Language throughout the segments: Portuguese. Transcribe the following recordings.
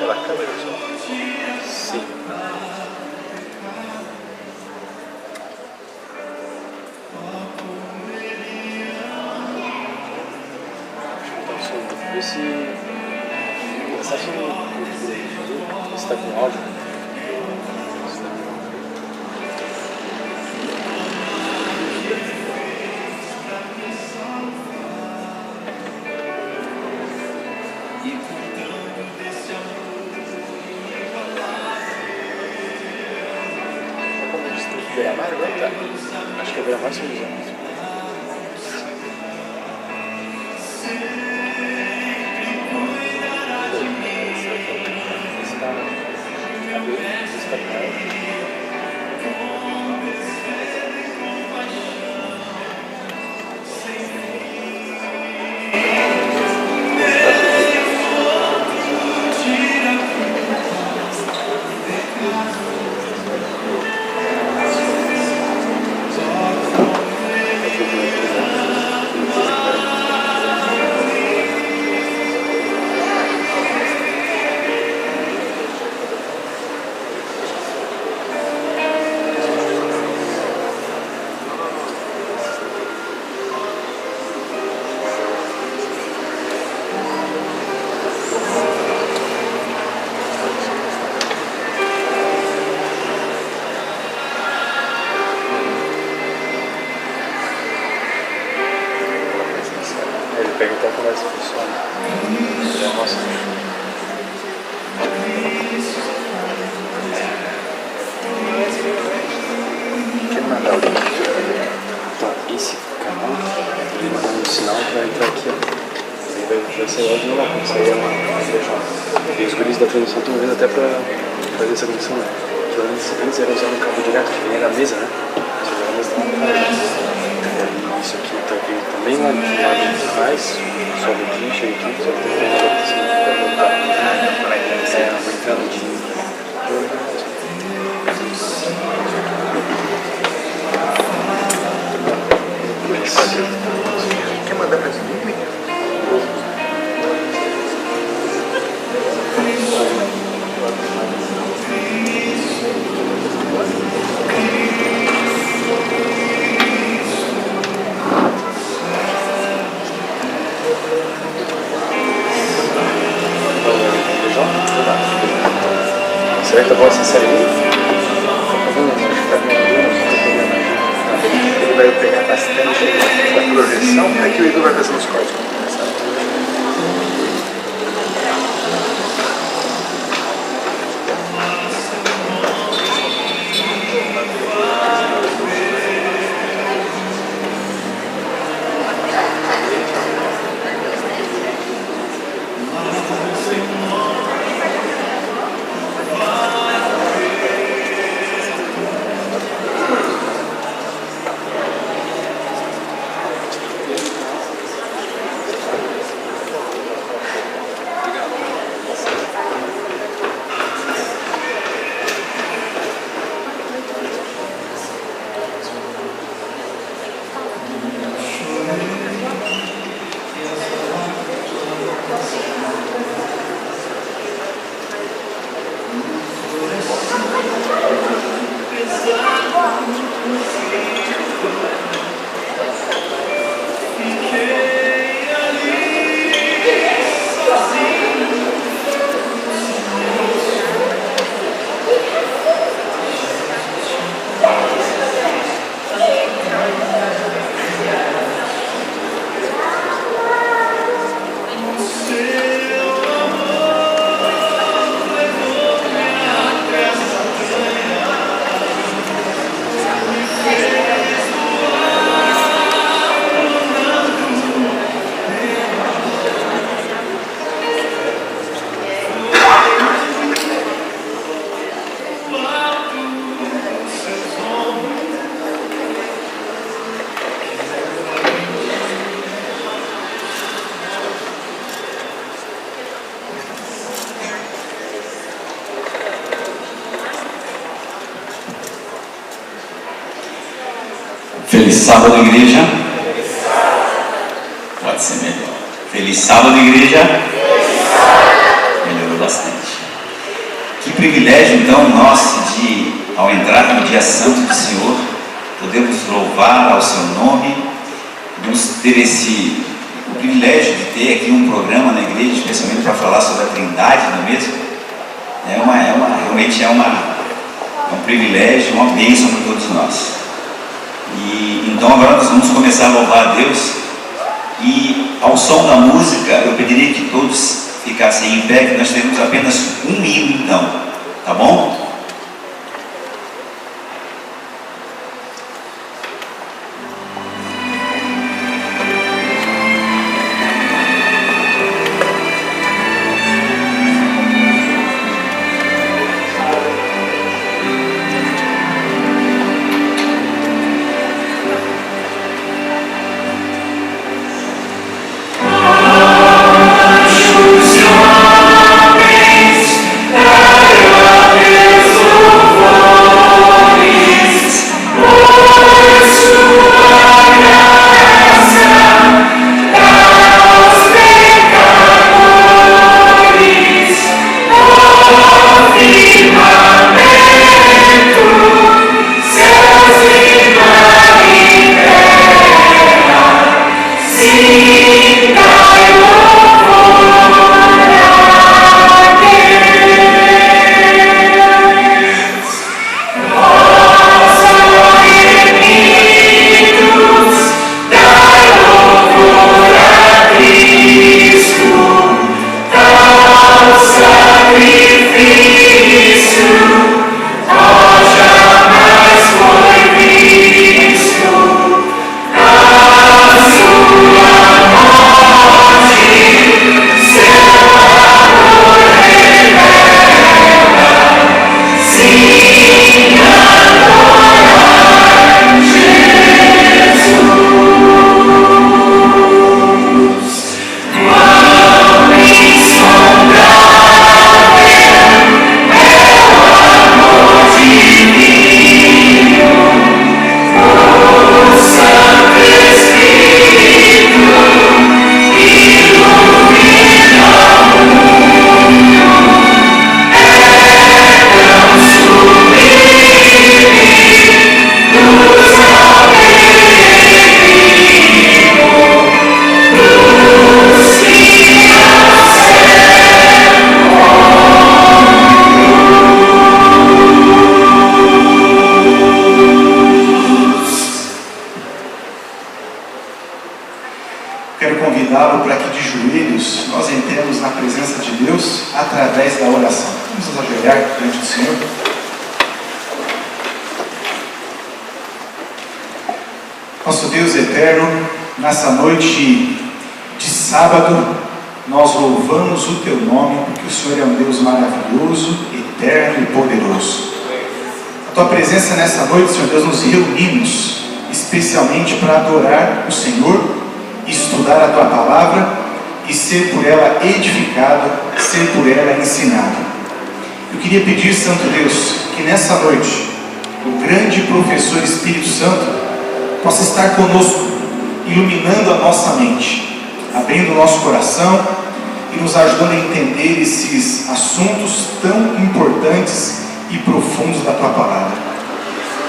pela câmera só? Sim. Vê se está com áudio. Beira-mar agora? Tá. Acho que é Beira-Mar São José. Ele pega até quando essa funciona. Nossa. Quer mandar o link? Então, esse canal, ele manda um sinal pra entrar aqui, ó. Aí vai ser logo de novo, isso aí é uma igreja. E os guris da transmissão estão vindo até pra fazer essa conexão, né? Que antes era usar um cabo direto, que vinha da mesa, né? Mas agora nós estamos no canal. Isso aqui tá vindo também lá de lado de trás, sobe aqui, chega aqui, só que tem que ter uma assim pra voltar. É, uma entrada de... Quer mandar pra gente? Será que tá bom essa série aí? Ele vai pegar bastante da projeção, aqui o Edu vai fazer uns cortes. Feliz sábado, igreja. Pode ser melhor. Feliz sábado, igreja. Melhorou bastante. privilégio, então, nosso de, ao entrar no dia santo do Senhor, podemos louvar ao seu nome. Deus teve o privilégio de ter aqui um programa na igreja, especialmente para falar sobre a Trindade, não é mesmo? Realmente é um privilégio, uma bênção para todos nós. E então agora nós vamos começar a louvar a Deus. E ao som da música, eu pediria que todos ficassem em pé, que nós teremos apenas um hino então, tá bom? Nosso Deus eterno, nessa noite de sábado, nós louvamos o Teu nome, porque o Senhor é um Deus maravilhoso, eterno e poderoso. A Tua presença nessa noite, Senhor Deus, nos reunimos especialmente para adorar o Senhor, estudar a Tua palavra e ser por ela edificado, ser por ela ensinado. Eu queria pedir, Santo Deus, que nessa noite o grande professor Espírito Santo possa estar conosco, iluminando a nossa mente, abrindo o nosso coração e nos ajudando a entender esses assuntos tão importantes e profundos da Tua palavra.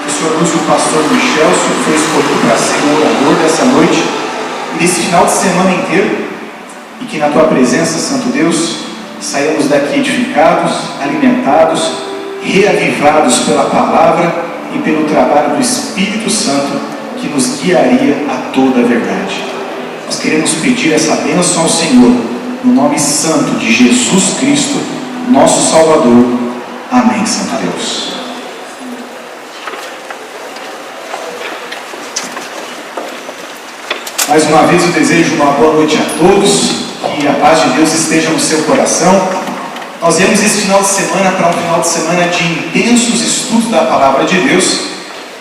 Que o Senhor use o pastor Michel, que foi escolhido para ser o orador dessa noite e desse final de semana inteiro, e que na Tua presença, Santo Deus, saiamos daqui edificados, alimentados, reavivados pela palavra e pelo trabalho do Espírito Santo, que nos guiaria a toda a verdade. Nós queremos pedir essa bênção ao Senhor, no nome santo de Jesus Cristo, nosso Salvador. Amém, Santo Deus. Mais uma vez eu desejo uma boa noite a todos, que a paz de Deus esteja no seu coração. Nós viemos esse final de semana para um final de semana de intensos estudos da Palavra de Deus,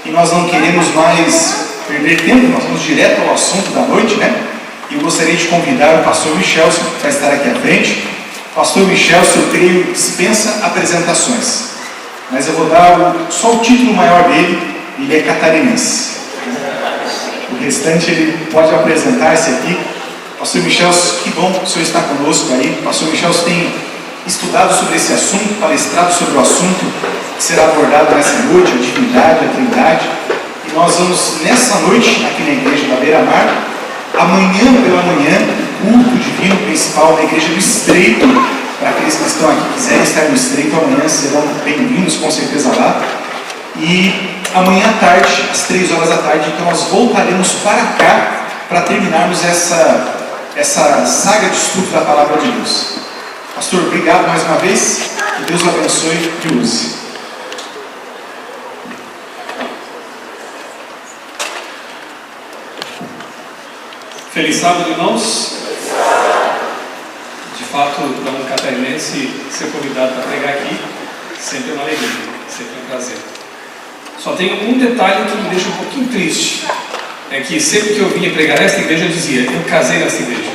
e nós não queremos mais perder tempo, nós vamos direto ao assunto da noite, né? E eu gostaria de convidar o pastor Michel para estar aqui à frente. Pastor Michel, eu creio, dispensa apresentações, mas eu vou dar só o título maior dele. Ele é catarinense. O restante ele pode apresentar-se aqui. Pastor Michel, que bom que o senhor está conosco aí. Pastor Michel tem estudado sobre esse assunto, palestrado sobre o assunto que será abordado nessa noite, a divindade, a trindade. E nós vamos, nessa noite, aqui na igreja da Beira-Mar, amanhã pela manhã, o culto divino principal da igreja do Estreito. Para aqueles que estão aqui quiserem estar no Estreito, amanhã serão bem-vindos com certeza lá. E amanhã à tarde, às 3 horas da tarde, então nós voltaremos para cá para terminarmos essa saga de estudo da Palavra de Deus. Pastor, obrigado mais uma vez, que Deus o abençoe e use. Feliz sábado, irmãos. De fato, para um catarinense ser convidado para pregar aqui, sempre é uma alegria, sempre é um prazer. Só tem um detalhe que me deixa um pouquinho triste. É que sempre que eu vinha pregar nesta igreja, eu dizia, eu casei nesta igreja.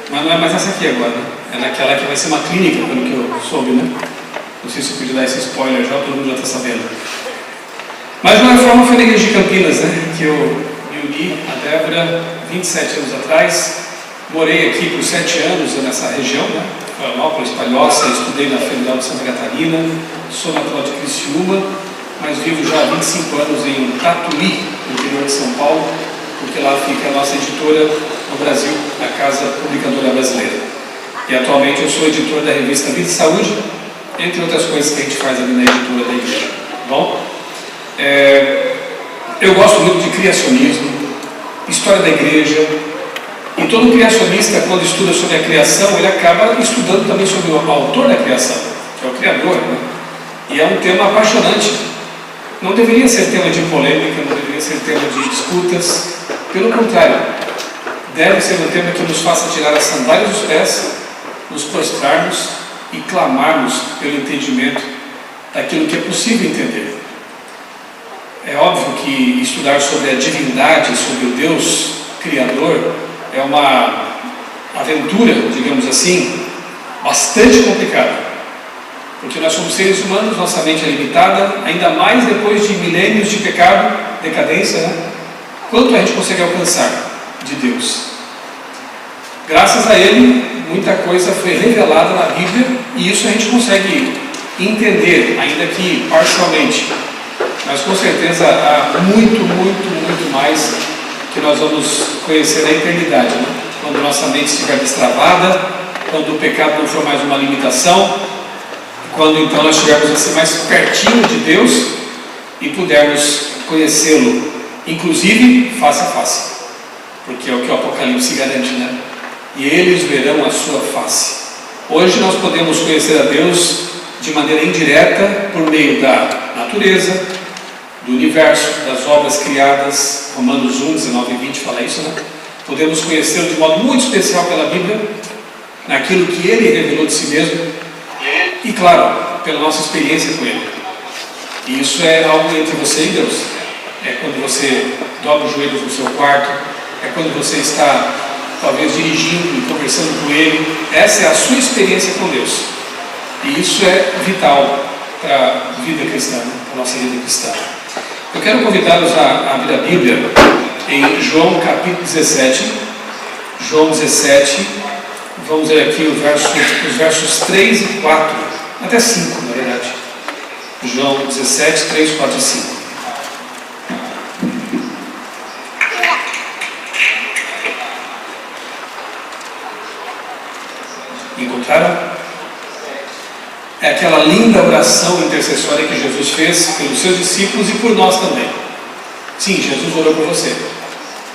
Mas não é mais essa aqui agora, né? É naquela que vai ser uma clínica, pelo que eu soube, né? Não sei se eu podia dar esse spoiler já, todo mundo já está sabendo. Mas de uma forma foi na igreja de Campinas, né? Que eu me uni a Débora 27 anos atrás. Morei aqui por 7 anos nessa região, né? Florianópolis, Palhoça, estudei na Federal de Santa Catarina, sou natural de Criciúma, mas vivo já há 25 anos em Tatuí, no interior de São Paulo, porque lá fica a nossa editora no Brasil, a Casa Publicadora Brasileira. E atualmente eu sou editor da revista Vida e Saúde, entre outras coisas que a gente faz ali na editora da igreja. Bom, eu gosto muito de criacionismo, história da igreja, e todo criacionista, quando estuda sobre a criação, ele acaba estudando também sobre o autor da criação, que é o Criador, né? E é um tema apaixonante. Não deveria ser tema de polêmica, não deveria ser tema de disputas. Pelo contrário, deve ser um tema que nos faça tirar as sandálias dos pés, nos prostrarmos e clamarmos pelo entendimento daquilo que é possível entender. É óbvio que estudar sobre a divindade, sobre o Deus Criador, é uma aventura, digamos assim, bastante complicada. Porque nós somos seres humanos, nossa mente é limitada, ainda mais depois de milênios de pecado, decadência, né? Quanto a gente consegue alcançar de Deus? Graças a Ele, muita coisa foi revelada na Bíblia, e isso a gente consegue entender, ainda que parcialmente. Mas com certeza há muito, muito, muito mais que nós vamos conhecer na eternidade, né? Quando nossa mente estiver destravada, quando o pecado não for mais uma limitação, quando então nós estivermos assim mais pertinho de Deus e pudermos conhecê-lo, inclusive face a face, porque é o que o Apocalipse garante, né? E eles verão a sua face. Hoje nós podemos conhecer a Deus de maneira indireta por meio da natureza, do universo, das obras criadas. Romanos 1, 19 e 20 fala isso, né? Podemos conhecê-lo de modo muito especial pela Bíblia, naquilo que Ele revelou de si mesmo, e claro, pela nossa experiência com Ele. E isso é algo entre você e Deus. É quando você dobra os joelhos no seu quarto, é quando você está talvez dirigindo e conversando com Ele. Essa é a sua experiência com Deus. E isso é vital para a vida cristã, para a nossa vida cristã. Eu quero convidá-los a abrir a Bíblia em João capítulo 17. João 17, vamos ler aqui os versos 3 e 4, até 5 na verdade. João 17, 3, 4 e 5. Encontraram? É aquela linda oração intercessória que Jesus fez pelos seus discípulos e por nós também. Sim, Jesus orou por você,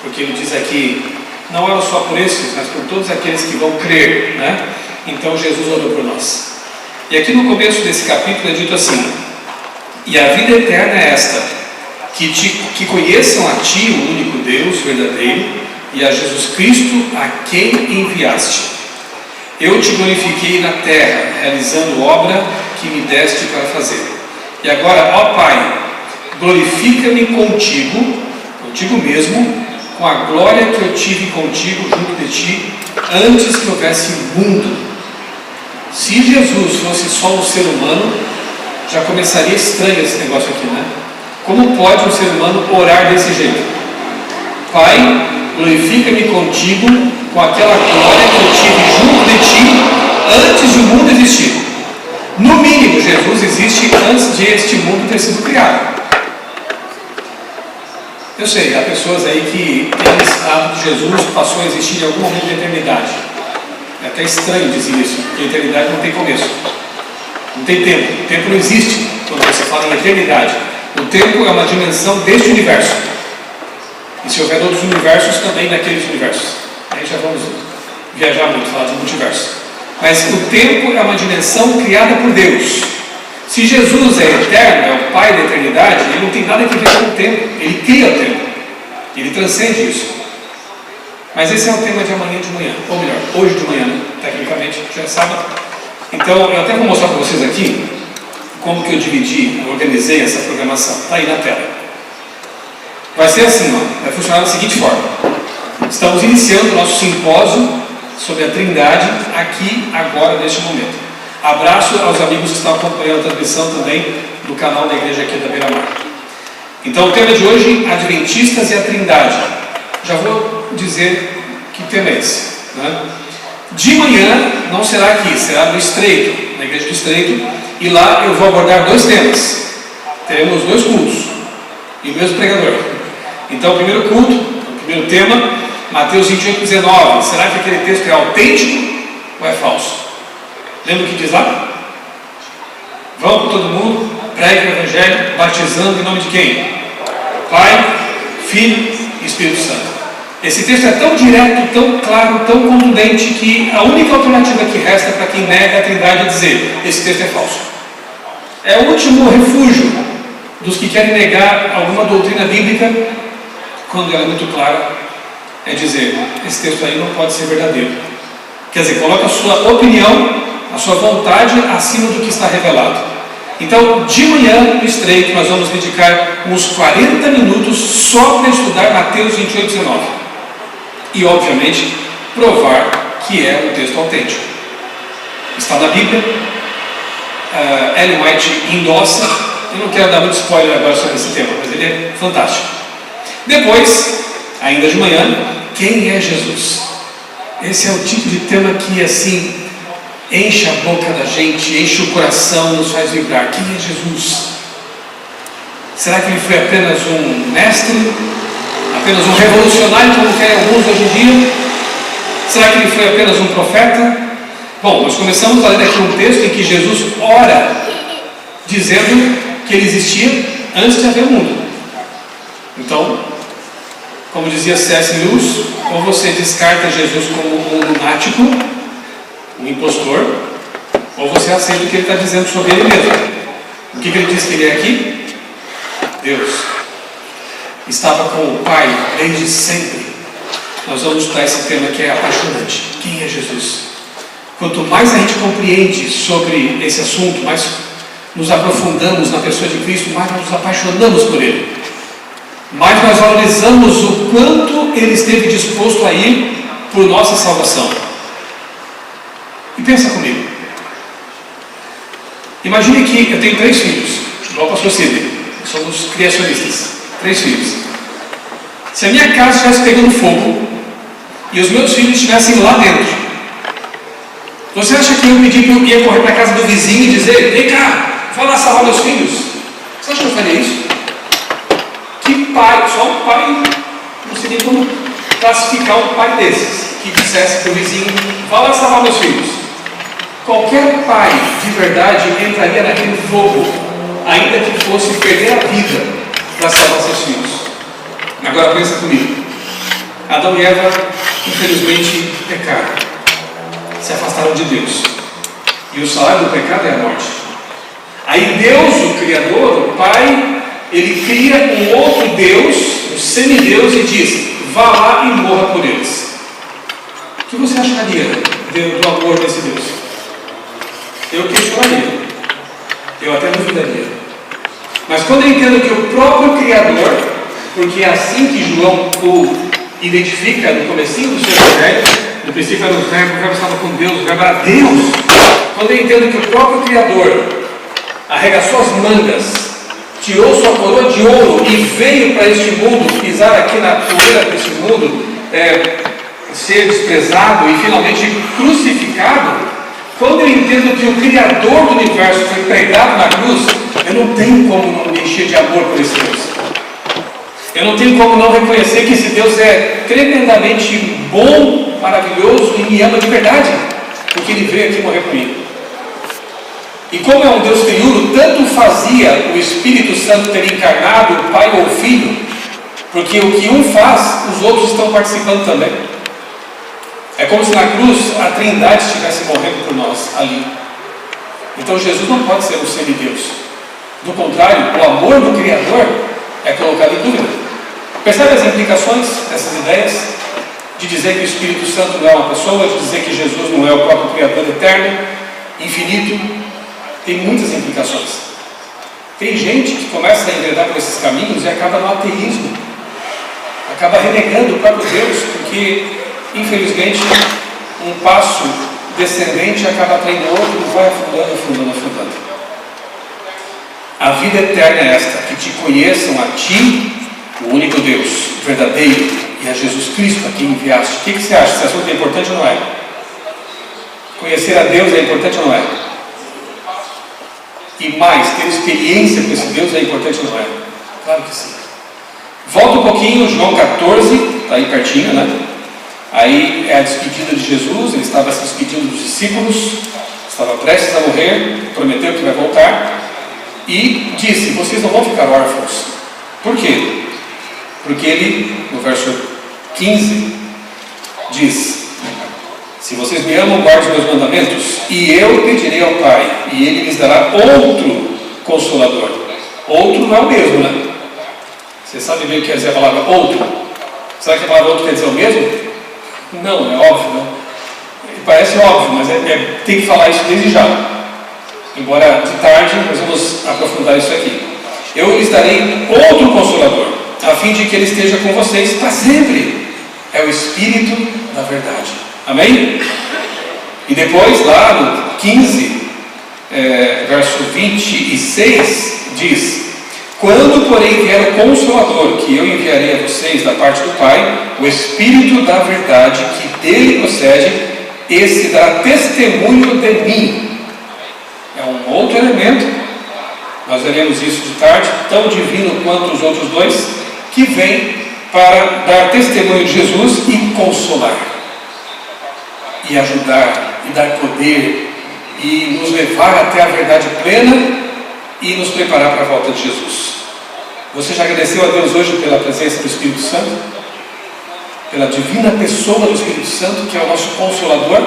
porque Ele diz aqui, não era só por esses, mas por todos aqueles que vão crer, né? Então Jesus orou por nós. E aqui no começo desse capítulo é dito assim: e a vida eterna é esta, que conheçam a Ti, o único Deus verdadeiro, e a Jesus Cristo, a quem enviaste. Eu te glorifiquei na terra, realizando obra que me deste para fazer. E agora, ó Pai, glorifica-me contigo mesmo, com a glória que eu tive contigo junto de Ti, antes que houvesse mundo. Se Jesus fosse só um ser humano, já começaria estranho esse negócio aqui, né? Como pode um ser humano orar desse jeito? Pai, glorifica-me contigo com aquela glória que eu tive junto de Ti antes de o mundo existir. No mínimo, Jesus existe antes de este mundo ter sido criado. Eu sei, há pessoas aí que pensam que Jesus passou a existir em algum momento de eternidade. É até estranho dizer isso, porque a eternidade não tem começo. Não tem tempo. O tempo não existe quando você fala em eternidade. O tempo é uma dimensão deste universo. E se houver outros universos, também naqueles universos. Aí já vamos viajar muito, falar de multiverso. Mas o tempo é uma dimensão criada por Deus. Se Jesus é eterno, é o Pai da eternidade, ele não tem nada a ver com o tempo. Ele cria o tempo. Ele transcende isso. Mas esse é o tema de amanhã de manhã. Ou melhor, hoje de manhã, né? Tecnicamente, já é sábado. Então, eu até vou mostrar para vocês aqui como que eu organizei essa programação. Está aí na tela. Vai ser assim, ó, vai funcionar da seguinte forma. Estamos iniciando o nosso simpósio sobre a Trindade aqui, agora, neste momento. Abraço aos amigos que estão acompanhando a transmissão também do canal da igreja aqui da Beira-Mar. Então, o tema de hoje, Adventistas e a Trindade. Já vou dizer que tema é esse, né? De manhã não será aqui, será no Estreito, na igreja do Estreito, e lá eu vou abordar 2 temas. Teremos 2 cultos e o mesmo pregador. Então, o primeiro culto, o primeiro tema, Mateus 28:19. Será que aquele texto é autêntico ou é falso? Lembra o que diz lá? Vão para todo mundo, pregue o Evangelho, batizando em nome de quem? Pai, Filho e Espírito Santo. Esse texto é tão direto, tão claro, tão contundente, que a única alternativa que resta para quem nega a Trindade é dizer: esse texto é falso. É o último refúgio dos que querem negar alguma doutrina bíblica, quando ela é muito clara, é dizer: esse texto aí não pode ser verdadeiro. Quer dizer, coloca a sua opinião, a sua vontade acima do que está revelado. Então, de manhã, no Estreito, nós vamos dedicar uns 40 minutos só para estudar Mateus 28:19. E, obviamente, provar que é um texto autêntico. Está na Bíblia. Ellen White endossa. Eu não quero dar muito spoiler agora sobre esse tema, mas ele é fantástico. Depois, ainda de manhã, quem é Jesus? Esse é o tipo de tema que, assim, enche a boca da gente, enche o coração, nos faz vibrar. Quem é Jesus? Será que ele foi apenas um mestre? Apenas um revolucionário, como querem alguns hoje em dia? Será que ele foi apenas um profeta? Bom, nós começamos a ler aqui um texto em que Jesus ora, dizendo que ele existia antes de haver o mundo. Então, como dizia C.S. Lewis, ou você descarta Jesus como um lunático, um impostor, ou você aceita o que ele está dizendo sobre ele mesmo. O que ele diz que ele é aqui? Deus. Estava com o Pai desde sempre. Nós vamos estudar esse tema que é apaixonante. Quem é Jesus? Quanto mais a gente compreende sobre esse assunto, mais nos aprofundamos na pessoa de Cristo, mais nós nos apaixonamos por Ele. Mais nós valorizamos o quanto Ele esteve disposto a ir por nossa salvação. E pensa comigo. Imagine que eu tenho 3 filhos, igual o pastor Sidney. Somos criacionistas. 3 filhos. Se a minha casa estivesse pegando fogo e os meus filhos estivessem lá dentro, você acha que eu ia correr para a casa do vizinho e dizer: vem cá, vai lá salvar meus filhos? Você acha que eu faria isso? Que pai, só um pai, não sei nem como classificar um pai desses, que dissesse para o vizinho: vai lá salvar meus filhos. Qualquer pai de verdade entraria naquele fogo, ainda que fosse perder a vida para salvar seus filhos. Agora pensa comigo. Adão e Eva, infelizmente, pecaram. Se afastaram de Deus. E o salário do pecado é a morte. Aí Deus, o Criador, o Pai, Ele cria um outro Deus, um semideus, e diz: vá lá e morra por eles. O que você acharia do amor desse Deus? Eu questionaria. Eu até duvidaria. Mas quando eu entendo que o próprio Criador, porque é assim que João o identifica no comecinho do seu evangelho, no princípio era o verbo estava com Deus, o verbo era Deus. Quando eu entendo que o próprio Criador arregaçou as mangas, tirou sua coroa de ouro e veio para este mundo, pisar aqui na poeira deste mundo, ser desprezado e finalmente crucificado, Quando eu entendo que o Criador do universo foi pregado na cruz, eu não tenho como não me encher de amor por esse Deus. Eu não tenho como não reconhecer que esse Deus é tremendamente bom, maravilhoso e me ama de verdade, porque Ele veio aqui morrer por mim. E como é um Deus triuno, tanto fazia o Espírito Santo ter encarnado o Pai ou o Filho, porque o que um faz, os outros estão participando também. É como se na cruz a Trindade estivesse morrendo por nós ali. Então Jesus não pode ser um semideus. Do contrário, o amor do Criador é colocado em dúvida. Percebe as implicações dessas ideias? De dizer que o Espírito Santo não é uma pessoa, de dizer que Jesus não é o próprio Criador eterno, infinito. Tem muitas implicações. Tem gente que começa a enveredar por esses caminhos e acaba no ateísmo. Acaba renegando o próprio Deus, porque, infelizmente, um passo descendente acaba atraindo outro e vai afundando, afundando, afundando. A vida eterna é esta, que te conheçam a ti, o único Deus verdadeiro, e a Jesus Cristo a quem enviaste. O que você acha? Esse assunto é importante ou não é? Conhecer a Deus é importante ou não é? E mais, ter experiência com esse Deus é importante ou não é? Claro que sim. Volta um pouquinho, João 14, está aí pertinho, né? Aí é a despedida de Jesus, ele estava se despedindo dos discípulos, estava prestes a morrer, prometeu que vai voltar, e disse: vocês não vão ficar órfãos. Por quê? Porque ele, no verso 15, diz: se vocês me amam, guardem os meus mandamentos, e eu pedirei ao Pai, e Ele lhes dará outro Consolador. Outro não é o mesmo, né? Você sabe bem o que quer dizer a palavra outro? Será que a palavra outro quer dizer o mesmo? Não, é óbvio, né? Parece óbvio, mas tem que falar isso desde já. Embora de tarde nós vamos aprofundar isso aqui. Eu lhes darei outro Consolador, a fim de que Ele esteja com vocês para sempre. É o Espírito da verdade. Amém? E depois, lá no 15, verso 26, diz: quando, porém, vier o Consolador, que eu enviarei a vocês da parte do Pai, o Espírito da verdade, que dele procede, esse dará testemunho de mim. É um outro elemento, nós veremos isso de tarde, tão divino quanto os outros dois, que vem para dar testemunho de Jesus e consolar, e ajudar, e dar poder, e nos levar até a verdade plena, e nos preparar para a volta de Jesus. Você já agradeceu a Deus hoje pela presença do Espírito Santo? Pela divina pessoa do Espírito Santo, que é o nosso Consolador?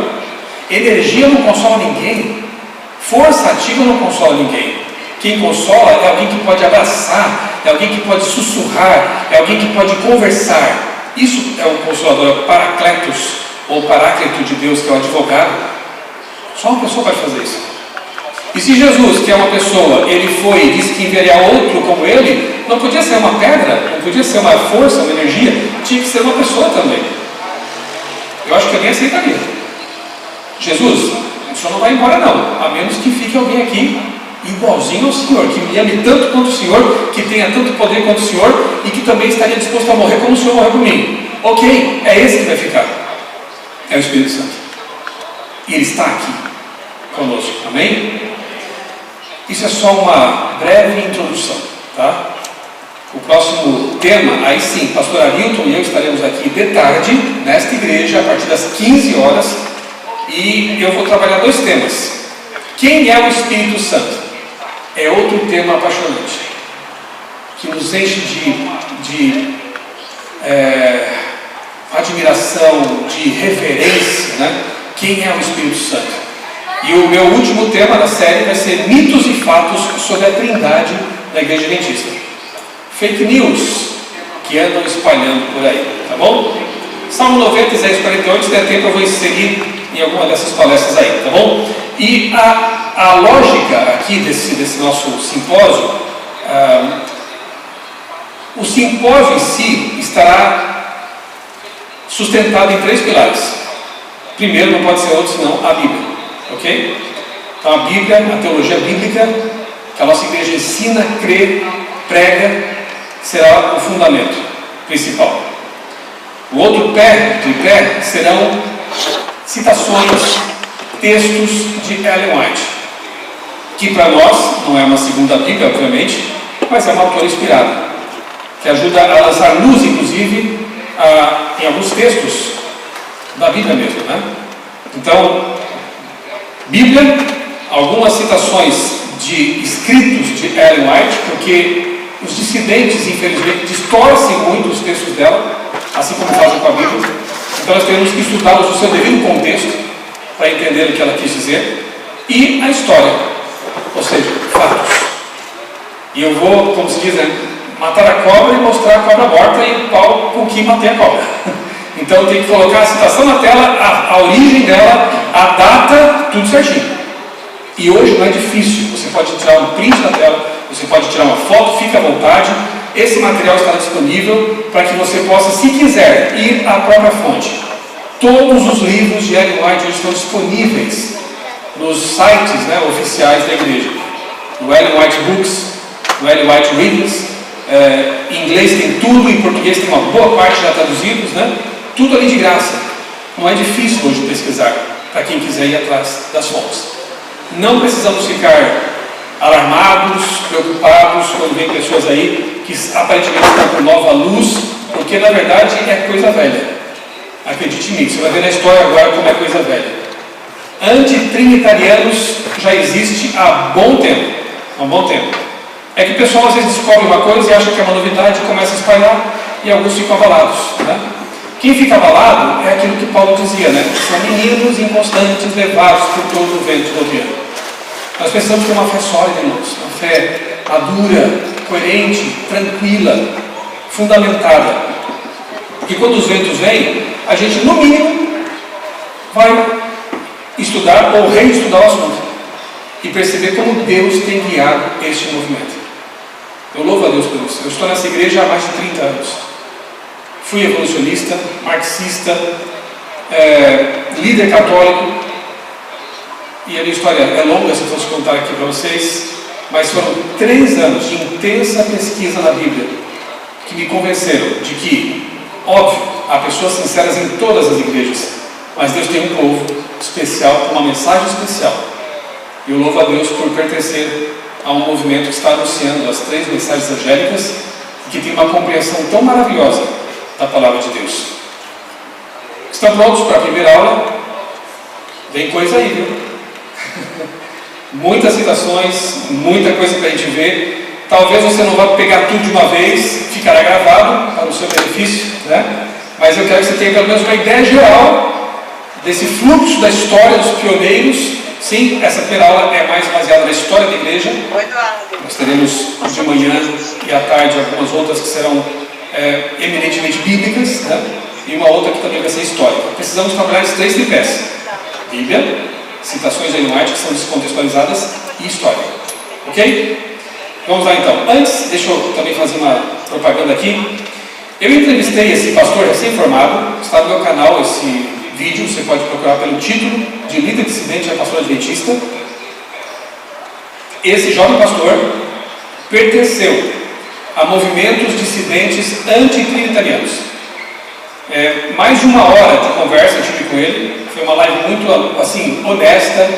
Energia não consola ninguém. Força ativa não consola ninguém. Quem consola é alguém que pode abraçar, é alguém que pode sussurrar, é alguém que pode conversar. Isso é o Consolador, é o Paracletos, ou Paráclito de Deus, que é o advogado. Só uma pessoa pode fazer isso. E se Jesus, que é uma pessoa, ele foi e disse que enviaria outro como ele, não podia ser uma pedra, não podia ser uma força, uma energia, tinha que ser uma pessoa também. Eu acho que alguém aceitaria. Jesus, o senhor não vai embora não, a menos que fique alguém aqui igualzinho ao Senhor, que me ame tanto quanto o Senhor, que tenha tanto poder quanto o Senhor e que também estaria disposto a morrer como o Senhor morreu por mim. Ok, é esse que vai ficar. É o Espírito Santo. E ele está aqui conosco, amém? Isso é só uma breve introdução, tá? O próximo tema, aí sim, pastor Arilton e eu estaremos aqui de tarde, nesta igreja, a partir das 15 horas, e eu vou trabalhar dois temas. Quem é o Espírito Santo? É outro tema apaixonante, que nos enche de admiração, de reverência, né? Quem é o Espírito Santo? E o meu último tema da série vai ser mitos e fatos sobre a Trindade da Igreja Adventista. Fake news que andam espalhando por aí, tá bom? Salmo 90, Isaías 48, se der tempo eu vou inserir em alguma dessas palestras aí, tá bom? E a lógica aqui desse nosso simpósio, o simpósio em si estará sustentado em 3 pilares. Primeiro, não pode ser outro senão a Bíblia. Ok? Então a Bíblia, a teologia bíblica, que a nossa igreja ensina, crê, prega, será o fundamento principal. O outro tripé, serão citações, textos de Ellen White, que para nós não é uma segunda Bíblia, obviamente, mas é uma autora inspirada, que ajuda a lançar luz, inclusive, em alguns textos da Bíblia mesmo, né? Então, Bíblia, algumas citações de escritos de Ellen White, porque os dissidentes, infelizmente, distorcem muito os textos dela, assim como fazem com a Bíblia. Então nós temos que estudá-los no seu devido contexto, para entender o que ela quis dizer, e a história, ou seja, fatos. E eu vou, como se diz, né, matar a cobra e mostrar a cobra morta e o pau com que matei a cobra. Então eu tenho que colocar a citação na tela, a origem dela, a data, tudo certinho. E hoje não é difícil, você pode tirar um print da tela, você pode tirar uma foto, fica à vontade. Esse material está disponível para que você possa, se quiser, ir à própria fonte. Todos os livros de Ellen White hoje estão disponíveis nos sites, né, oficiais da igreja. No Ellen White Books, no Ellen White Readings, em inglês tem tudo, em português tem uma boa parte já traduzidos, né? Tudo ali de graça. Não é difícil hoje pesquisar, para quem quiser ir atrás das fontes. Não precisamos ficar alarmados, preocupados quando vem pessoas aí que aparentemente estão com nova luz, porque na verdade é coisa velha. Acredite em mim, você vai ver na história agora como é coisa velha. Antitrinitarianos já existe há bom tempo. Há um bom tempo. É que o pessoal às vezes descobre uma coisa e acha que é uma novidade, começa a espalhar e alguns ficam abalados, né? Quem fica abalado é aquilo que Paulo dizia, né? São meninos inconstantes levados por todo o vento do ouvido. Nós precisamos ter uma fé sólida, irmãos, uma fé madura, coerente, tranquila, fundamentada. Porque quando os ventos vêm, a gente, no mínimo, vai estudar ou reestudar o assunto e perceber como Deus tem guiado este movimento. Eu louvo a Deus por isso. Eu estou nessa igreja há mais de 30 anos. Fui evolucionista, marxista, líder católico, e a minha história é longa, se eu fosse contar aqui para vocês, mas foram 3 anos de intensa pesquisa na Bíblia que me convenceram de que, óbvio, há pessoas sinceras em todas as igrejas, mas Deus tem um povo especial, com uma mensagem especial. E eu louvo a Deus por pertencer a um movimento que está anunciando as 3 mensagens angélicas e que tem uma compreensão tão maravilhosa da palavra de Deus. Estão prontos para a primeira aula? Vem coisa aí, viu? Muitas citações, muita coisa para a gente ver. Talvez você não vá pegar tudo de uma vez, ficará gravado para o seu benefício, né? Mas eu quero que você tenha pelo menos uma ideia geral desse fluxo da história dos pioneiros. Sim, essa primeira aula é mais baseada na história da igreja. Nós teremos de manhã e à tarde algumas outras que serão eminentemente bíblicas, né? E uma outra que também vai ser histórica. Precisamos trabalhar esses 3 tripés: Bíblia, citações de Ellen White que são descontextualizadas e história. Ok? Vamos lá então. Antes, deixa eu também fazer uma propaganda aqui. Eu entrevistei esse pastor recém-formado, está no meu canal esse vídeo, você pode procurar pelo título de Líder Dissidente a Pastor Adventista. Esse jovem pastor pertenceu a movimentos dissidentes antitrinitarianos. Mais de 1 hora de conversa eu tive com ele, foi uma live muito assim, honesta,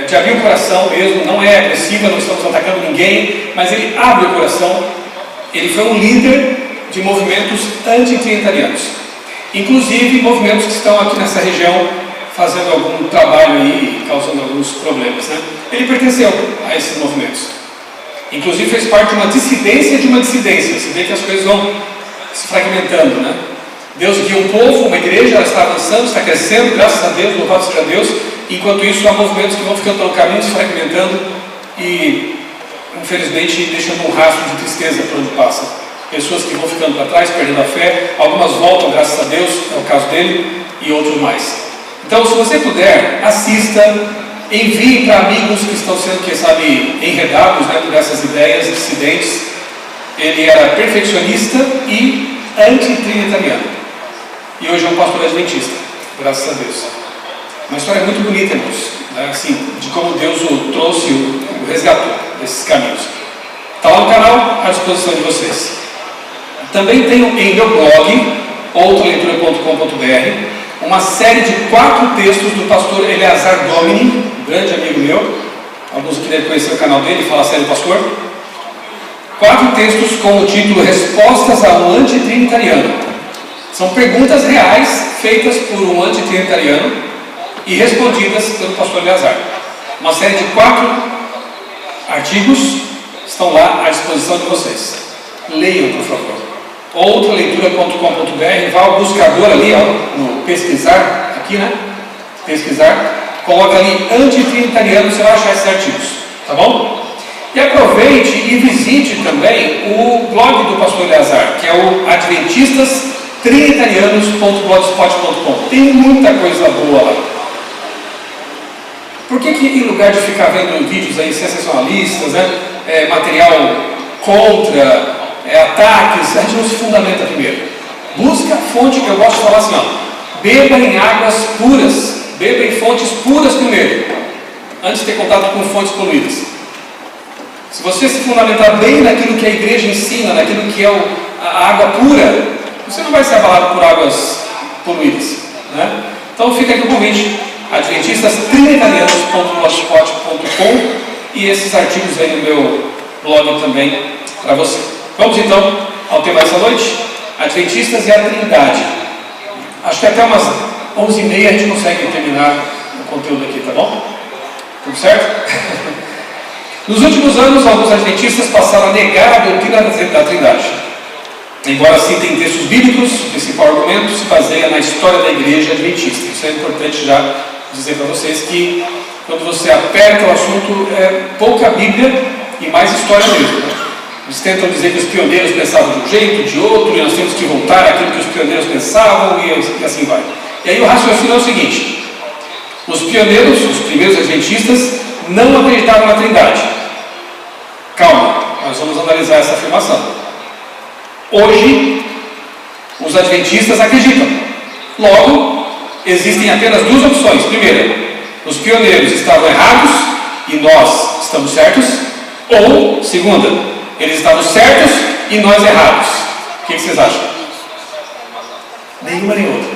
de abrir o coração mesmo, não é agressiva, não estamos atacando ninguém, mas ele abre o coração. Ele foi um líder de movimentos antitrinitarianos, inclusive movimentos que estão aqui nessa região fazendo algum trabalho aí, causando alguns problemas, né? Ele pertenceu a esses movimentos, inclusive fez parte de uma dissidência de uma dissidência. Você vê que as coisas vão se fragmentando, né? Deus guia um povo, uma igreja, ela está avançando, está crescendo, graças a Deus, louvado seja Deus. Enquanto isso, há movimentos que vão ficando pelo caminho, se fragmentando e, infelizmente, deixando um rastro de tristeza por onde passa. Pessoas que vão ficando para trás, perdendo a fé, algumas voltam, graças a Deus, é o caso dele, e outros mais. Então, se você puder, assista, envie para amigos que estão sendo, quem sabe, enredados, né, por essas ideias dissidentes. Ele era perfeccionista e antitrinitariano. E hoje é um pastor adventista, graças a Deus. Uma história muito bonita, irmãos, né? Assim, de como Deus o trouxe, o resgatou desses caminhos. Está lá no canal, à disposição de vocês. Também tenho em meu blog, outraleitura.com.br, uma série de 4 textos do pastor Eleazar Domini, um grande amigo meu. Alguns aqui devem conhecer o canal dele, Fala Sério Pastor. 4 textos com o título Respostas a um Antitrinitariano. São perguntas reais feitas por um antitrinitariano e respondidas pelo pastor Eleazar. Uma série de 4 artigos estão lá à disposição de vocês. Leiam, por favor. Outraleitura.com.br, vá ao buscador ali, ó, no pesquisar, aqui, né? Pesquisar, coloca ali antitrinitariano, você vai achar esses artigos, tá bom? E aproveite e visite também o blog do pastor Eleazar, que é o adventistastrinitarianos.blogspot.com. Tem muita coisa boa lá. Por que em lugar de ficar vendo vídeos aí sensacionalistas, né, material contra, ataques, a gente não se fundamenta primeiro. Busca a fonte, que eu gosto de falar assim, ó, beba em águas puras, beba em fontes puras primeiro, antes de ter contato com fontes poluídas. Se você se fundamentar bem naquilo que a igreja ensina, naquilo que é a água pura, você não vai ser abalado por águas poluídas, né? Então fica aqui o convite, adventistastrinitarianos.blogspot.com, e esses artigos aí no meu blog também para você. Vamos então ao tema dessa noite, Adventistas e a Trindade. Acho que até umas 11h30 a gente consegue terminar o conteúdo aqui, tá bom? Tudo certo? Nos últimos anos, alguns adventistas passaram a negar a doutrina da Trindade. Embora citem textos bíblicos, o principal argumento se baseia na história da igreja adventista. Isso é importante já dizer para vocês que quando você aperta o assunto, é pouca Bíblia e mais história mesmo, né? Eles tentam dizer que os pioneiros pensavam de um jeito, de outro, e nós temos que voltar àquilo que os pioneiros pensavam, e assim vai. E aí o raciocínio é o seguinte: os pioneiros, os primeiros adventistas, não acreditavam na Trindade. Calma, nós vamos analisar essa afirmação. Hoje, os adventistas acreditam. Logo, existem apenas 2 opções. Primeira, os pioneiros estavam errados e nós estamos certos. Ou, segunda, eles estavam certos e nós errados. O que vocês acham? Nenhuma nem outra.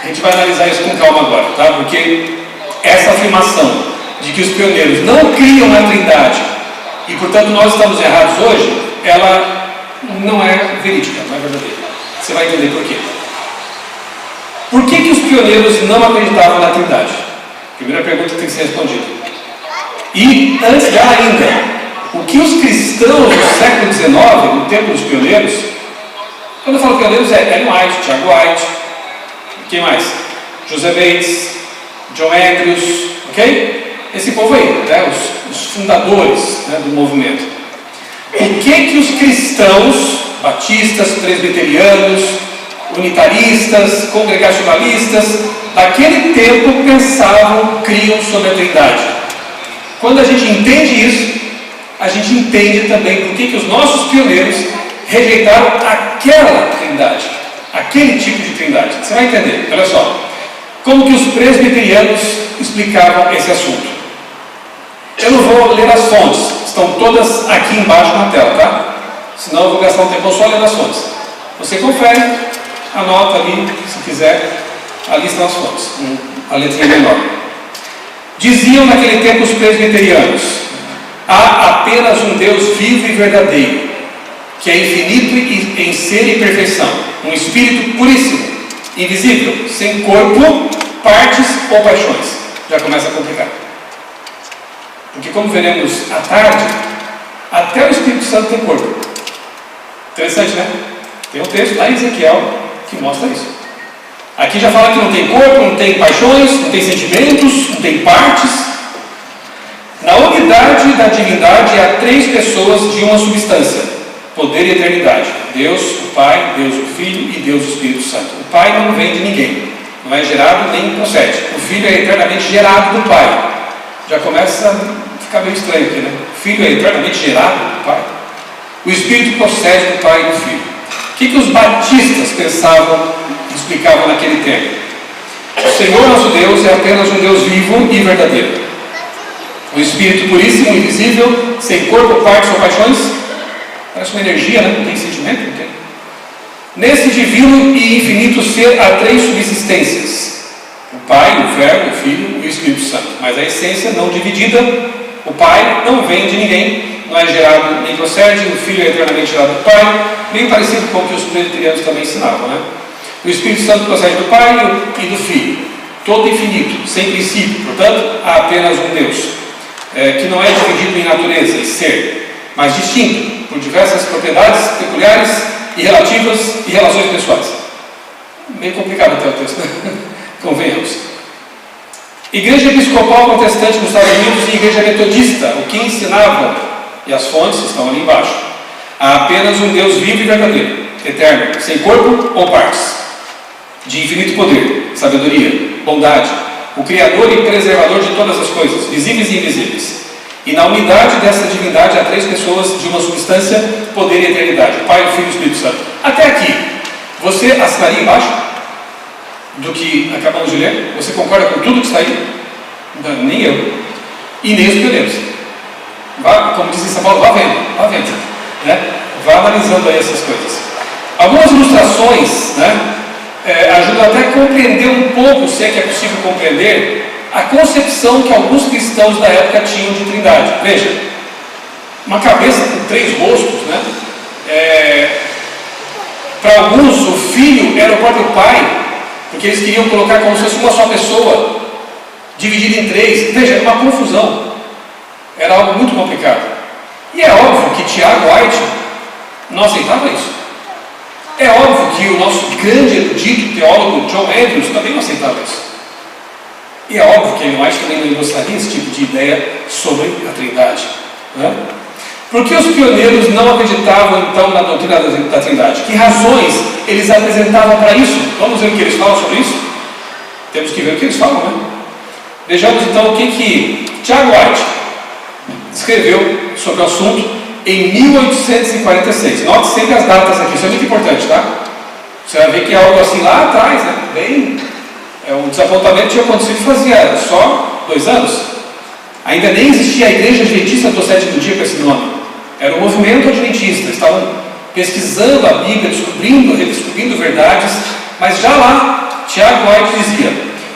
A gente vai analisar isso com calma agora, tá? Porque essa afirmação de que os pioneiros não criam na Trindade e, portanto, nós estamos errados hoje, ela não é verídica, não é verdadeira. Você vai entender por quê. Por que os pioneiros não acreditavam na Trindade? Primeira pergunta que tem que ser respondida. E, antes dela ainda, o que os cristãos do século XIX, no tempo dos pioneiros, quando eu falo pioneiros é Ellen White, Tiago White, quem mais? José Bates, John Andrews, ok? Esse povo aí, né? os fundadores, né, do movimento. O que os cristãos, batistas, presbiterianos, unitaristas, congregacionalistas, daquele tempo pensavam, criam sobre a Trindade? Quando a gente entende isso, a gente entende também por que os nossos pioneiros rejeitaram aquela Trindade, aquele tipo de Trindade. Você vai entender, olha só. Como que os presbiterianos explicavam esse assunto? Eu não vou ler as fontes, estão todas aqui embaixo na tela, tá? Senão eu vou gastar um tempo só lendo as fontes. Você confere, anota ali, se quiser, ali estão as fontes, a letrinha menor. Diziam naquele tempo os presbiterianos: há apenas um Deus vivo e verdadeiro, que é infinito em ser e perfeição, um Espírito puríssimo, invisível, sem corpo, partes ou paixões. Já começa a complicar. Porque, como veremos à tarde, até o Espírito Santo tem corpo. Interessante, né? Tem um texto lá em Ezequiel que mostra isso. Aqui já fala que não tem corpo, não tem paixões, não tem sentimentos, não tem partes. Na unidade da divindade há 3 pessoas de uma substância: poder e eternidade. Deus, o Pai, Deus, o Filho e Deus, o Espírito Santo. O Pai não vem de ninguém, não é gerado nem procede. O Filho é eternamente gerado do Pai. Já começa a ficar meio estranho aqui, né? O Filho é eternamente gerado do Pai. O Espírito procede do Pai e do Filho. O que os batistas pensavam e explicavam naquele tempo? O Senhor nosso Deus é apenas um Deus vivo e verdadeiro. O Espírito puríssimo, invisível, sem corpo, partes ou paixões. Parece uma energia, né? Não tem sentimento, não tem. Nesse divino e infinito ser há 3 subsistências: o Pai, o Verbo, o Filho e o Espírito Santo. Mas a essência não dividida. O Pai não vem de ninguém, não é gerado nem procede, o Filho é eternamente gerado do Pai, bem parecido com o que os presbiterianos também ensinavam, né? O Espírito Santo procede do Pai e do Filho, todo infinito, sem princípio, portanto, há apenas um Deus, que não é dividido em natureza e ser, mas distinto por diversas propriedades peculiares e relativas e relações pessoais. Meio complicado até o texto, né? Convenhamos. Igreja Episcopal Protestante nos Estados Unidos e Igreja Metodista, o que ensinavam, e as fontes estão ali embaixo, há apenas um Deus vivo e verdadeiro, eterno, sem corpo ou partes, de infinito poder, sabedoria, bondade, o Criador e Preservador de todas as coisas, visíveis e invisíveis. E na unidade dessa divindade há 3 pessoas de uma substância, poder e eternidade, Pai, o Filho e o Espírito Santo. Até aqui, você assinaria embaixo do que acabamos de ler? Você concorda com tudo que está aí? Não, nem eu. E nem os pioneiros. Vá, como diz em São Paulo, vá vendo, né? Vá analisando aí essas coisas. Algumas ilustrações, né, ajudam até a compreender um pouco, se é que é possível compreender, a concepção que alguns cristãos da época tinham de trindade. Veja, uma cabeça com 3 rostos, né? Para alguns, o Filho era o próprio Pai, porque eles queriam colocar como se fosse uma só pessoa, dividida em 3. Veja, era uma confusão. Era algo muito complicado. E é óbvio que Tiago White não aceitava isso. É óbvio que o nosso grande erudito teólogo John Andrews também não aceitava isso. E é óbvio que Ellen White também não gostaria desse tipo de ideia sobre a Trindade, né? Por que os pioneiros não acreditavam então na doutrina da Trindade? Que razões eles apresentavam para isso? Vamos ver o que eles falam sobre isso? Temos que ver o que eles falam, né? Vejamos então o que Tiago White escreveu sobre o assunto em 1846. Note sempre as datas aqui, isso é muito importante, tá? Você vai ver que é algo assim lá atrás, né? Bem, o desapontamento tinha acontecido fazia só 2 anos. Ainda nem existia a Igreja Adventista do Sétimo Dia com esse nome. Era um movimento adventista. Estavam pesquisando a Bíblia, redescobrindo verdades, mas já lá, Tiago White dizia: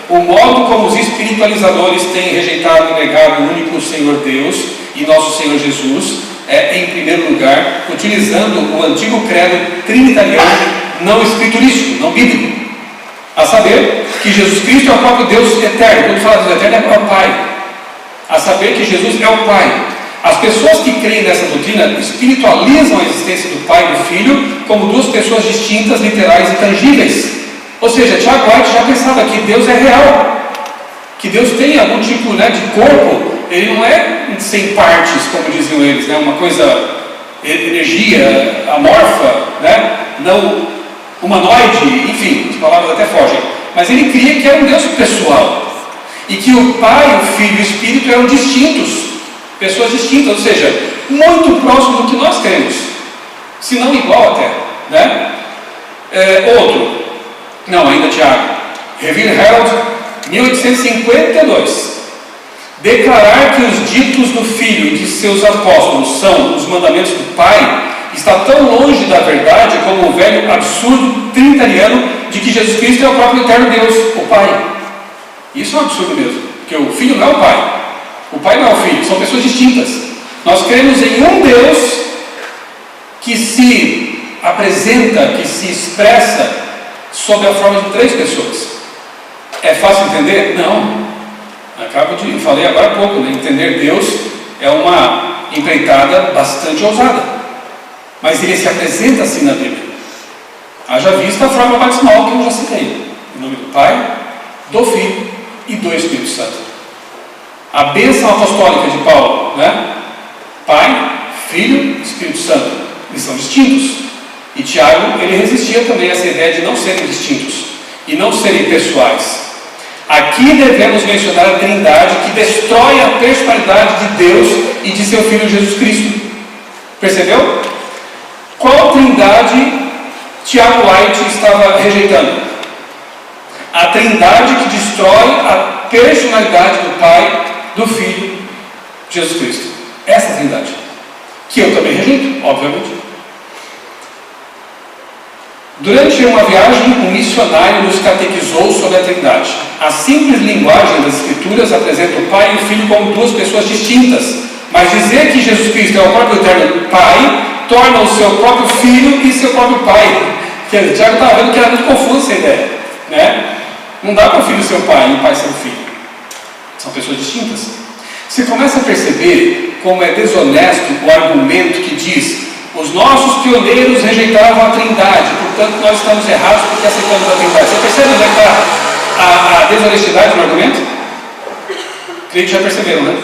o modo como os espiritualizadores têm rejeitado e negado o único Senhor Deus e nosso Senhor Jesus é, em primeiro lugar, utilizando o antigo credo trinitariano não escriturístico, não bíblico, a saber que Jesus Cristo é o próprio Deus eterno. Quando fala Deus eterno, é o Pai. A saber que Jesus é o Pai. As pessoas que creem nessa doutrina espiritualizam a existência do Pai e do Filho como 2 pessoas distintas, literais e tangíveis. Ou seja, Tiago White já pensava que Deus é real, que Deus tem algum tipo, né, de corpo. Ele não é sem partes, como diziam eles, né, uma coisa, energia amorfa, né, não humanoide, enfim, as palavras até fogem. Mas ele cria que era um Deus pessoal. E que o Pai, o Filho e o Espírito eram distintos, pessoas distintas, ou seja, muito próximos do que nós cremos, se não igual até, né? Ainda Tiago, Revere Herald, 1852, declarar que os ditos do Filho e de seus apóstolos são os mandamentos do Pai, está tão longe da verdade como o velho absurdo trinitariano de que Jesus Cristo é o próprio eterno Deus, o Pai. Isso é um absurdo mesmo, porque o Filho não é o Pai, o Pai não é o Filho, são pessoas distintas. Nós cremos em um Deus que se apresenta, que se expressa sob a forma de 3 pessoas. É fácil entender? Não. Falei agora há pouco, né? Entender Deus é uma empreitada bastante ousada, mas ele se apresenta assim na Bíblia. Haja vista a forma batismal que eu já citei, em nome do Pai, do Filho e do Espírito Santo. A bênção apostólica de Paulo, né? Pai, Filho e Espírito Santo, eles são distintos. E Tiago, ele resistia também a essa ideia de não serem distintos e não serem pessoais. Aqui devemos mencionar a Trindade, que destrói a personalidade de Deus e de seu Filho Jesus Cristo. Percebeu? Qual Trindade Tiago White estava rejeitando? A Trindade que destrói a personalidade do Pai, do Filho, Jesus Cristo. Essa Trindade, que eu também rejeito, obviamente. Durante uma viagem, um missionário nos catequizou sobre a Trindade. A simples linguagem das Escrituras apresenta o Pai e o Filho como duas pessoas distintas, mas dizer que Jesus Cristo é o próprio eterno Pai torna o seu próprio Filho e seu próprio Pai. Porque o Tiago estava vendo que era muito confusa essa ideia, né? Não dá para o Filho ser o Pai e o Pai ser o Filho. São pessoas distintas. Você começa a perceber como é desonesto o argumento que diz: os nossos pioneiros rejeitavam a Trindade, portanto nós estamos errados porque aceitamos a Trindade. Você percebe onde está a desonestidade no argumento? Creio que já perceberam, né?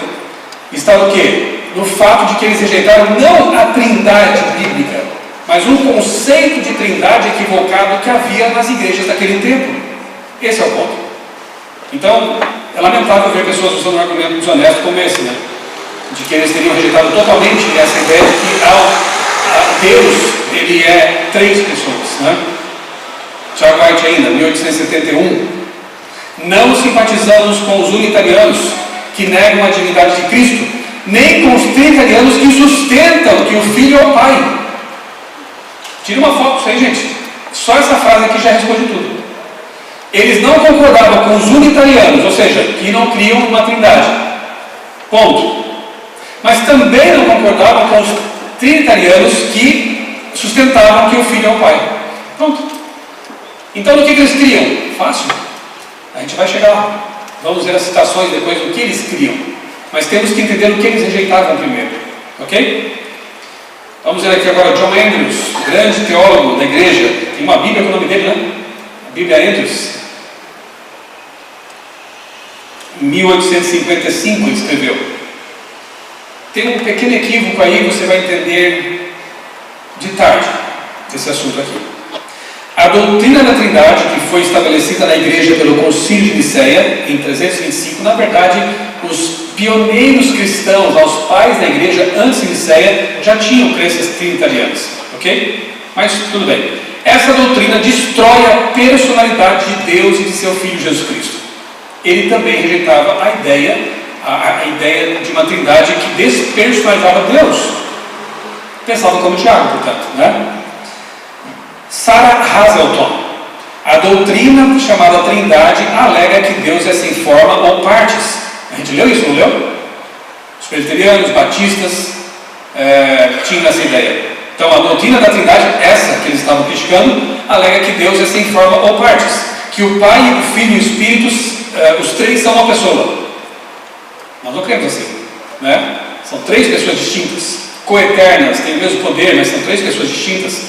Está no quê? No fato de que eles rejeitaram não a Trindade bíblica, mas um conceito de Trindade equivocado que havia nas igrejas daquele tempo. Esse é o ponto. Então, é lamentável ver pessoas usando um argumento desonesto como esse, né? De que eles teriam rejeitado totalmente essa ideia de que Deus, ele é três pessoas, né? Charles White ainda, 1871. Não simpatizamos com os unitarianos que negam a divindade de Cristo, nem com os trinitarianos que sustentam que o Filho é o Pai. Tira uma foto disso aí, gente. Só essa frase aqui já responde tudo. Eles não concordavam com os unitarianos, ou seja, que não criam uma trindade. Ponto. Mas também não concordavam com os trinitarianos que sustentavam que o Filho é o Pai. Pronto. Então, do que eles criam? Fácil. A gente vai chegar lá. Vamos ver as citações depois do que eles criam. Mas temos que entender o que eles rejeitavam primeiro. Ok? Vamos ver aqui agora John Andrews, grande teólogo da igreja. Tem uma Bíblia com o nome dele, né? A Bíblia Andrews. Em 1855 ele escreveu. Tem um pequeno equívoco aí, você vai entender de tarde esse assunto aqui. A doutrina da Trindade, que foi estabelecida na igreja pelo Concílio de Nicéia, em 325, na verdade, os pioneiros cristãos, os pais da igreja antes de Nicéia, já tinham crenças trinitarianas, ok? Mas tudo bem. Essa doutrina destrói a personalidade de Deus e de seu Filho Jesus Cristo. Ele também rejeitava a ideia de uma trindade que despersonalizava Deus. Pensava como Tiago, portanto, né? Sarah Hazelton. A doutrina chamada Trindade alega que Deus é sem forma ou partes. A gente leu isso, não leu? Os presbiterianos, batistas tinham essa ideia. Então a doutrina da Trindade, essa que eles estavam criticando, alega que Deus é sem forma ou partes, que o Pai, o Filho e o Espírito, os três são uma pessoa. Nós não cremos assim, né? São três pessoas distintas, coeternas, têm o mesmo poder, mas são três pessoas distintas.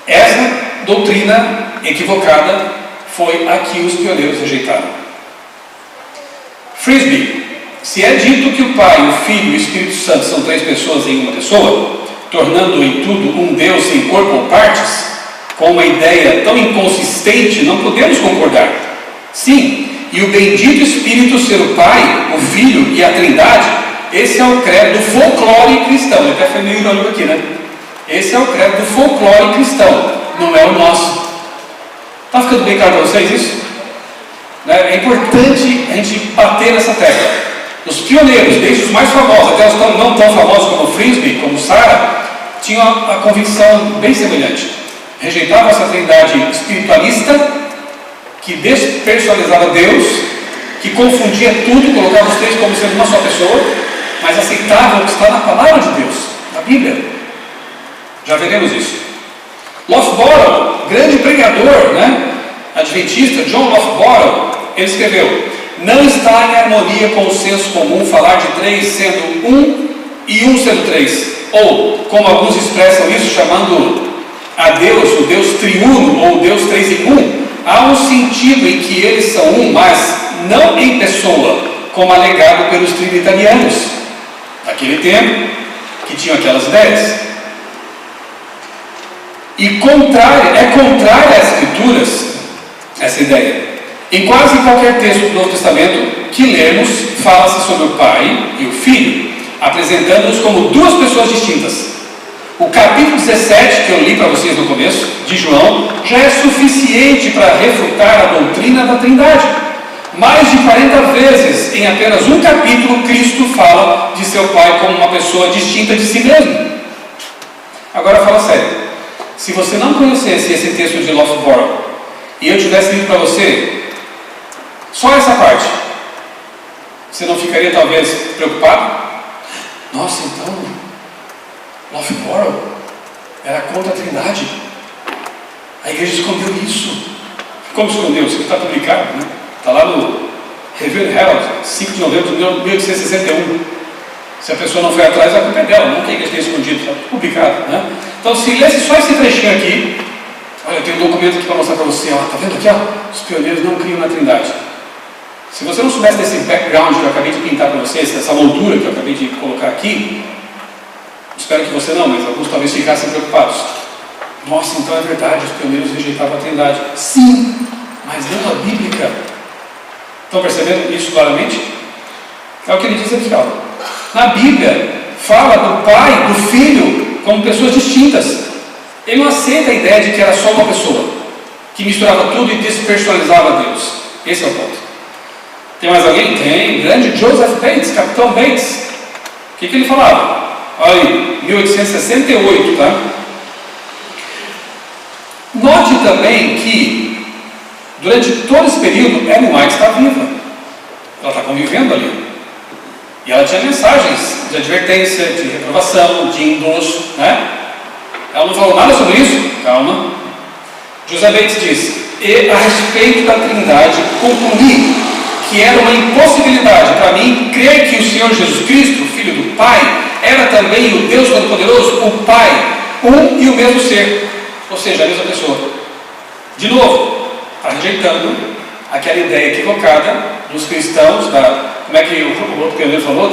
Essa doutrina equivocada foi a que os pioneiros rejeitaram. Frisbee. Se é dito que o Pai, o Filho e o Espírito Santo são três pessoas em uma pessoa, tornando em tudo um Deus sem corpo ou partes, com uma ideia tão inconsistente, não podemos concordar. Sim, e o bendito Espírito ser o Pai, o Filho e a Trindade, esse é o credo do folclore cristão. Ele até foi meio irônico aqui, né? Esse é o credo do folclore cristão, não é o nosso. Está ficando bem claro para vocês isso? É importante a gente bater nessa tecla. Os pioneiros, desde os mais famosos até os não tão famosos como Frisbee, como Sarah, tinham a convicção bem semelhante. Rejeitavam essa trindade espiritualista que despersonalizava Deus, que confundia tudo, colocava os três como sendo uma só pessoa, mas aceitavam o que está na palavra de Deus, na Bíblia. Já veremos isso. Lofborough, grande pregador, né? Adventista, John Lofborough, ele escreveu: não está em harmonia com o senso comum falar de três sendo um e um sendo três, ou, como alguns expressam isso, chamando a Deus, o Deus triuno, ou o Deus três em um. Há um sentido em que eles são um, mas não em pessoa, como alegado pelos trinitarianos daquele tempo, que tinham aquelas ideias. E é contrária às Escrituras essa ideia. Em quase qualquer texto do Novo Testamento que lermos, fala-se sobre o Pai e o Filho, apresentando-os como duas pessoas distintas. O capítulo 17, que eu li para vocês no começo, de João, já é suficiente para refutar a doutrina da Trindade. Mais de 40 vezes, em apenas um capítulo, Cristo fala de seu Pai como uma pessoa distinta de si mesmo. Agora fala sério. Se você não conhecesse esse texto de Loughborough e eu tivesse lido para você só essa parte, você não ficaria talvez preocupado? Nossa, então Loughborough era contra a Trindade. A igreja escondeu isso. Como escondeu? Isso está publicado, né? Está lá no Review Herald, 5 de novembro de 1861. Se a pessoa não foi atrás, a culpa é dela, não que a igreja tenha escondido, está publicado, né? Então, se lesse só esse trechinho aqui, olha, eu tenho um documento aqui para mostrar para você, está vendo aqui? Ó, os pioneiros não criam na Trindade. Se você não soubesse desse background que eu acabei de pintar para vocês, essa moldura que eu acabei de colocar aqui, espero que você não, mas alguns talvez ficassem preocupados. Nossa, então é verdade, os pioneiros rejeitavam a Trindade. Sim, mas não a bíblica. Estão percebendo isso claramente? É o que ele diz aqui, ó. Na Bíblia, fala do Pai, do Filho, como pessoas distintas. Ele não aceita a ideia de que era só uma pessoa, que misturava tudo e despersonalizava Deus. Esse é o ponto. Tem mais alguém? Tem. Grande Joseph Bates, Capitão Bates. O que ele falava? Olha aí, 1868, tá? Note também que, durante todo esse período, Ellen White está viva. Ela está convivendo ali. E ela tinha mensagens de advertência, de reprovação, de endosso, né? Ela não falou nada sobre isso? Calma. José Bates diz: e a respeito da Trindade, concluí que era uma impossibilidade para mim crer que o Senhor Jesus Cristo, Filho do Pai, era também o Deus Todo-Poderoso, o Pai, um e o mesmo ser, ou seja, a mesma pessoa. De novo, está rejeitando aquela ideia equivocada dos cristãos, como é que o outro pioneiro falou,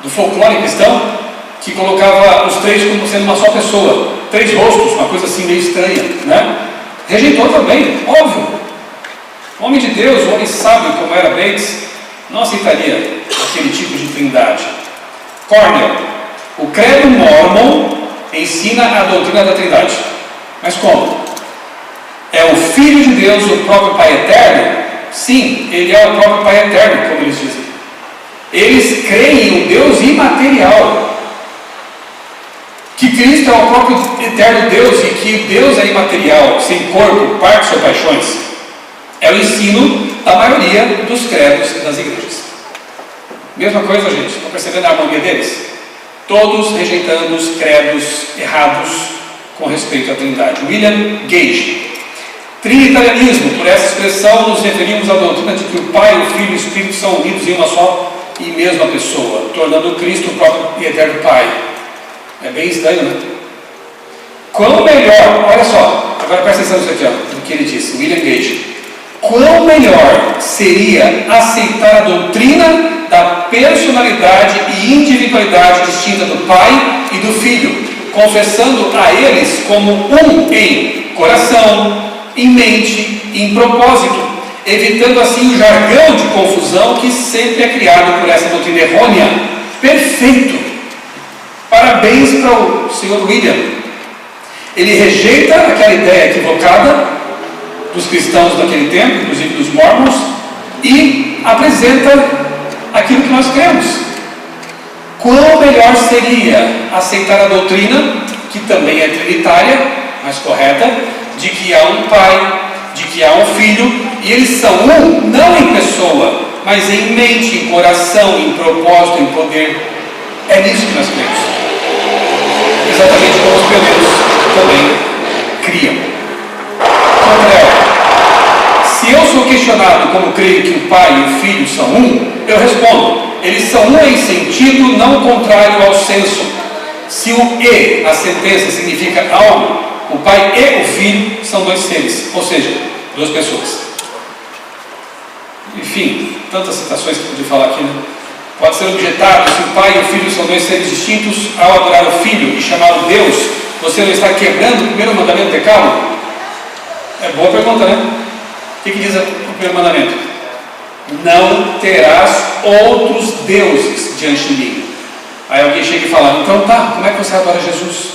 do folclore cristão, que colocava os três como sendo uma só pessoa, 3 rostos, uma coisa assim meio estranha, né? Rejeitou também, óbvio. O homem de Deus, o homem sábio como era Bates, não aceitaria aquele tipo de trindade. Cornell, o credo mormon ensina a doutrina da Trindade. Mas como? É o Filho de Deus, o próprio Pai Eterno? Sim, ele é o próprio Pai Eterno, como eles dizem. Eles creem em um Deus imaterial, que Cristo é o próprio eterno Deus e que Deus é imaterial, sem corpo, partes ou paixões. É o ensino da maioria dos credos das igrejas. Mesma coisa, gente, estão percebendo a harmonia deles? Todos rejeitando os credos errados com respeito à Trindade. William Gage. Trinitarianismo, por essa expressão nos referimos à doutrina de que o Pai, o Filho e o Espírito são unidos em uma só e mesma pessoa, tornando Cristo o próprio e eterno Pai. É bem estranho, né? Quão melhor, olha só, agora presta atenção nisso aqui, ó, do que ele disse, William Gage. Quão melhor seria aceitar a doutrina da personalidade e individualidade distinta do Pai e do Filho, confessando a eles como um em coração, em mente e em propósito, evitando assim o jargão de confusão que sempre é criado por essa doutrina errônea. Perfeito! Parabéns para o Sr. William. Ele rejeita aquela ideia equivocada dos cristãos daquele tempo, inclusive dos mormons, e apresenta aquilo que nós cremos. Quão melhor seria aceitar a doutrina, que também é trinitária, mas correta, de que há um Pai, de que há um Filho, e eles são um, não em pessoa, mas em mente, em coração, em propósito, em poder. É nisso que nós cremos. Exatamente como os pioneiros também criam. Se eu sou questionado como creio que o Pai e o Filho são um, eu respondo: eles são um em sentido não contrário ao senso. Se o e, a sentença, significa algo, o Pai e o Filho são 2 seres, ou seja, 2 pessoas. Enfim, tantas citações que eu podia falar aqui, né? Pode ser objetado: se o Pai e o Filho são 2 seres distintos, ao adorar o Filho e chamá-lo Deus, você não está quebrando o primeiro mandamento do decálogo? É boa pergunta, né? O que diz o primeiro mandamento? Não terás outros deuses diante de mim. Aí alguém chega e fala: então tá, como é que você adora Jesus?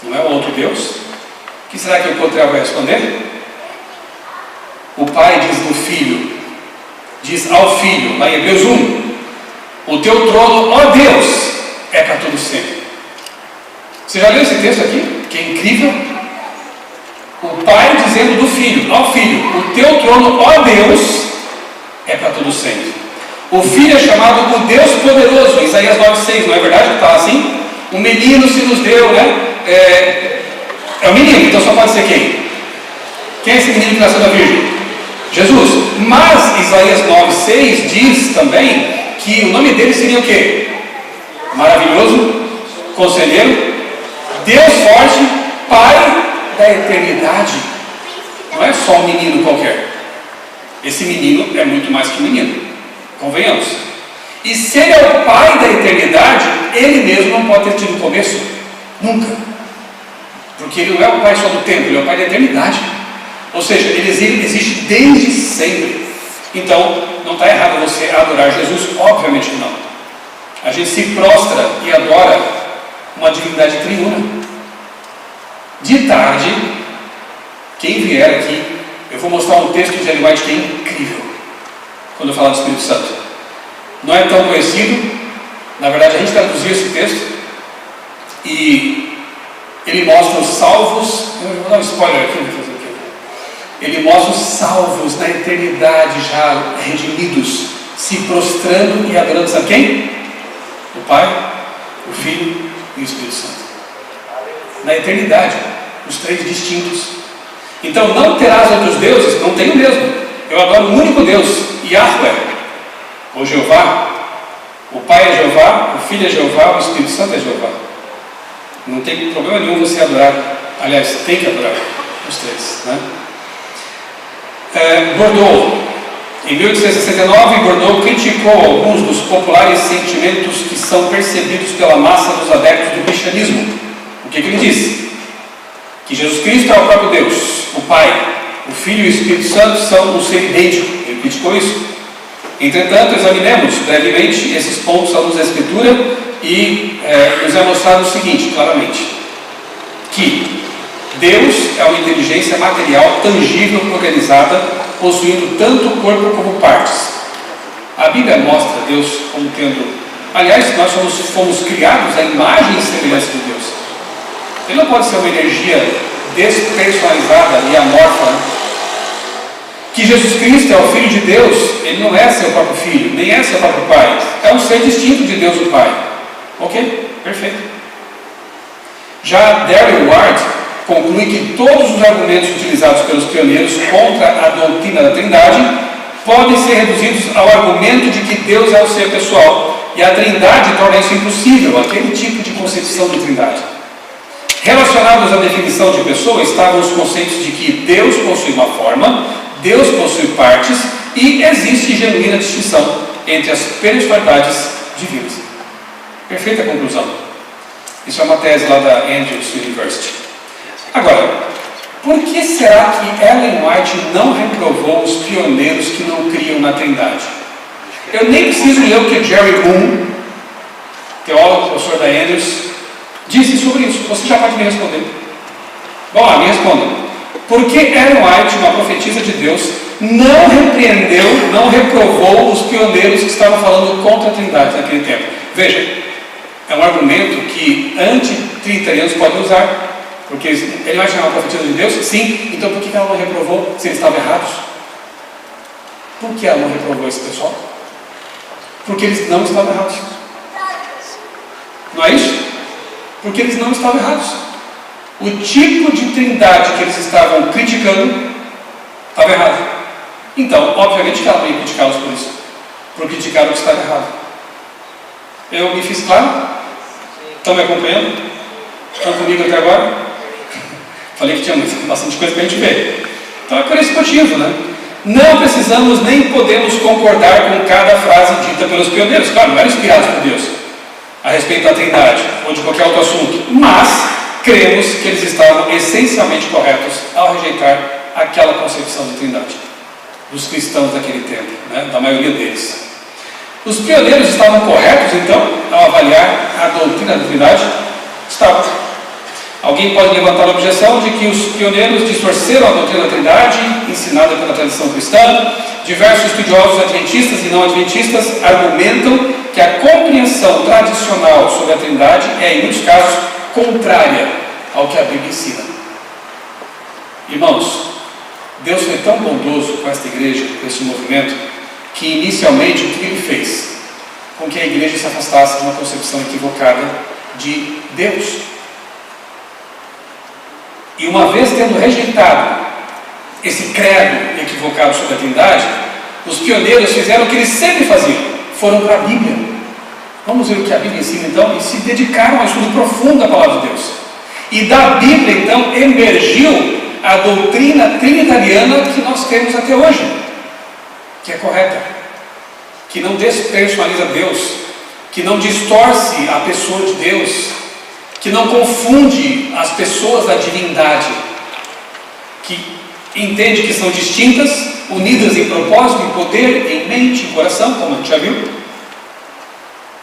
Não é um outro Deus? O que será que o Cotrel vai responder? O Pai diz do Filho, diz ao Filho, lá em Hebreus 1, o teu trono, ó Deus, é para todo sempre. Você já leu esse texto aqui? Que é incrível. O Pai dizendo do Filho, ao Filho: o teu trono, ó Deus, é para todo sempre. O Filho é chamado o Deus poderoso, Isaías 9,6, não é verdade que está assim? Um menino se nos deu, né? É um menino, então só pode ser quem? Quem é esse menino que nasceu da Virgem? Jesus. Mas Isaías 9,6 diz também que o nome dele seria o quê? Maravilhoso, Conselheiro, Deus forte, Pai da eternidade. Não é só um menino qualquer. Esse menino é muito mais que um menino, convenhamos. E se ele é o Pai da eternidade, ele mesmo não pode ter tido começo, nunca. Porque ele não é o Pai só do tempo, ele é o Pai da eternidade. Ou seja, ele existe desde sempre. Então, não está errado você adorar Jesus, obviamente que não. A gente se prostra e adora uma divindade triuna. De tarde, quem vier aqui, eu vou mostrar um texto de Ellen White que é incrível, quando eu falar do Espírito Santo. Não é tão conhecido, na verdade a gente traduziu esse texto, e ele mostra os salvos, eu vou dar um spoiler aqui, ele mostra os salvos na eternidade já redimidos, se prostrando e adorando, sabe quem? O Pai, o Filho e o Espírito Santo. Na eternidade, os três distintos. Então não terás outros deuses, não tenho mesmo. Eu adoro o único Deus, Yahweh, ou Jeová. O Pai é Jeová, o Filho é Jeová, o Espírito Santo é Jeová. Não tem problema nenhum você adorar. Aliás, tem que adorar os três, né? Bordeaux, em 1869, Bordeaux criticou alguns dos populares sentimentos que são percebidos pela massa dos adeptos do cristianismo. O que ele disse? Que Jesus Cristo é o próprio Deus, o Pai, o Filho e o Espírito Santo são um ser idêntico. Ele criticou isso. Entretanto, examinemos brevemente esses pontos à luz da Escritura e nos é mostrado o seguinte, claramente: que Deus é uma inteligência material, tangível, organizada, possuindo tanto o corpo como partes. A Bíblia mostra Deus como tendo... Aliás, nós fomos criados à imagem e semelhança de Deus. Ele não pode ser uma energia despersonalizada e amorfa. Que Jesus Cristo é o Filho de Deus, ele não é seu próprio Filho, nem é seu próprio Pai. É um ser distinto de Deus o Pai. Ok? Perfeito. Já Darrell Ward conclui que todos os argumentos utilizados pelos pioneiros contra a doutrina da Trindade podem ser reduzidos ao argumento de que Deus é o ser pessoal, e a Trindade torna isso impossível, aquele tipo de concepção de Trindade. Relacionados à definição de pessoa estavam os conceitos de que Deus possui uma forma, Deus possui partes e existe genuína distinção entre as personalidades divinas. Perfeita conclusão. Isso é uma tese lá da Andrews University. Agora, por que será que Ellen White não reprovou os pioneiros que não criam na Trindade? Eu nem preciso ler o que Jerry Moon, teólogo, professor da Andrews, disse sobre isso. Você já pode me responder. Vamos lá, me responda. Por que Ellen White, uma profetisa de Deus, não repreendeu, não reprovou os pioneiros que estavam falando contra a Trindade naquele tempo? Veja, é um argumento que anti-trinitarianos podem usar. Porque ele vai chamar a profetisa de Deus? Sim. Então por que ela não reprovou se eles estavam errados? Por que ela não reprovou esse pessoal? Porque eles não estavam errados. Não é isso? Porque eles não estavam errados. O tipo de trindade que eles estavam criticando estava errado. Então, obviamente que ela não ia criticá-los por isso. Por criticar o que estava errado. Eu me fiz claro? Estão me acompanhando? Estão comigo até agora? Falei que tinha bastante coisa para a gente ver. Então é por esse motivo, né? Não precisamos nem podemos concordar com cada frase dita pelos pioneiros. Claro, não eram inspirados por Deus a respeito da Trindade ou de qualquer outro assunto. Mas cremos que eles estavam essencialmente corretos ao rejeitar aquela concepção de Trindade dos cristãos daquele tempo, né? Da maioria deles. Os pioneiros estavam corretos, então, ao avaliar a doutrina da Trindade? Estavam. Alguém pode levantar a objeção de que os pioneiros distorceram a doutrina da Trindade, ensinada pela tradição cristã. Diversos estudiosos adventistas e não adventistas argumentam que a compreensão tradicional sobre a Trindade é, em muitos casos, contrária ao que a Bíblia ensina. Irmãos, Deus foi tão bondoso com esta igreja, com esse movimento, que inicialmente o que ele fez? Com que a igreja se afastasse de uma concepção equivocada de Deus. E uma vez tendo rejeitado esse credo equivocado sobre a Trindade, os pioneiros fizeram o que eles sempre faziam, foram para a Bíblia. Vamos ver o que a Bíblia ensina então, e se dedicaram a um estudo profundo da Palavra de Deus. E da Bíblia então emergiu a doutrina trinitariana que nós temos até hoje, que é correta, que não despersonaliza Deus, que não distorce a pessoa de Deus, que não confunde as pessoas da divindade, que entende que são distintas, unidas em propósito, em poder, em mente, em coração, como a gente já viu,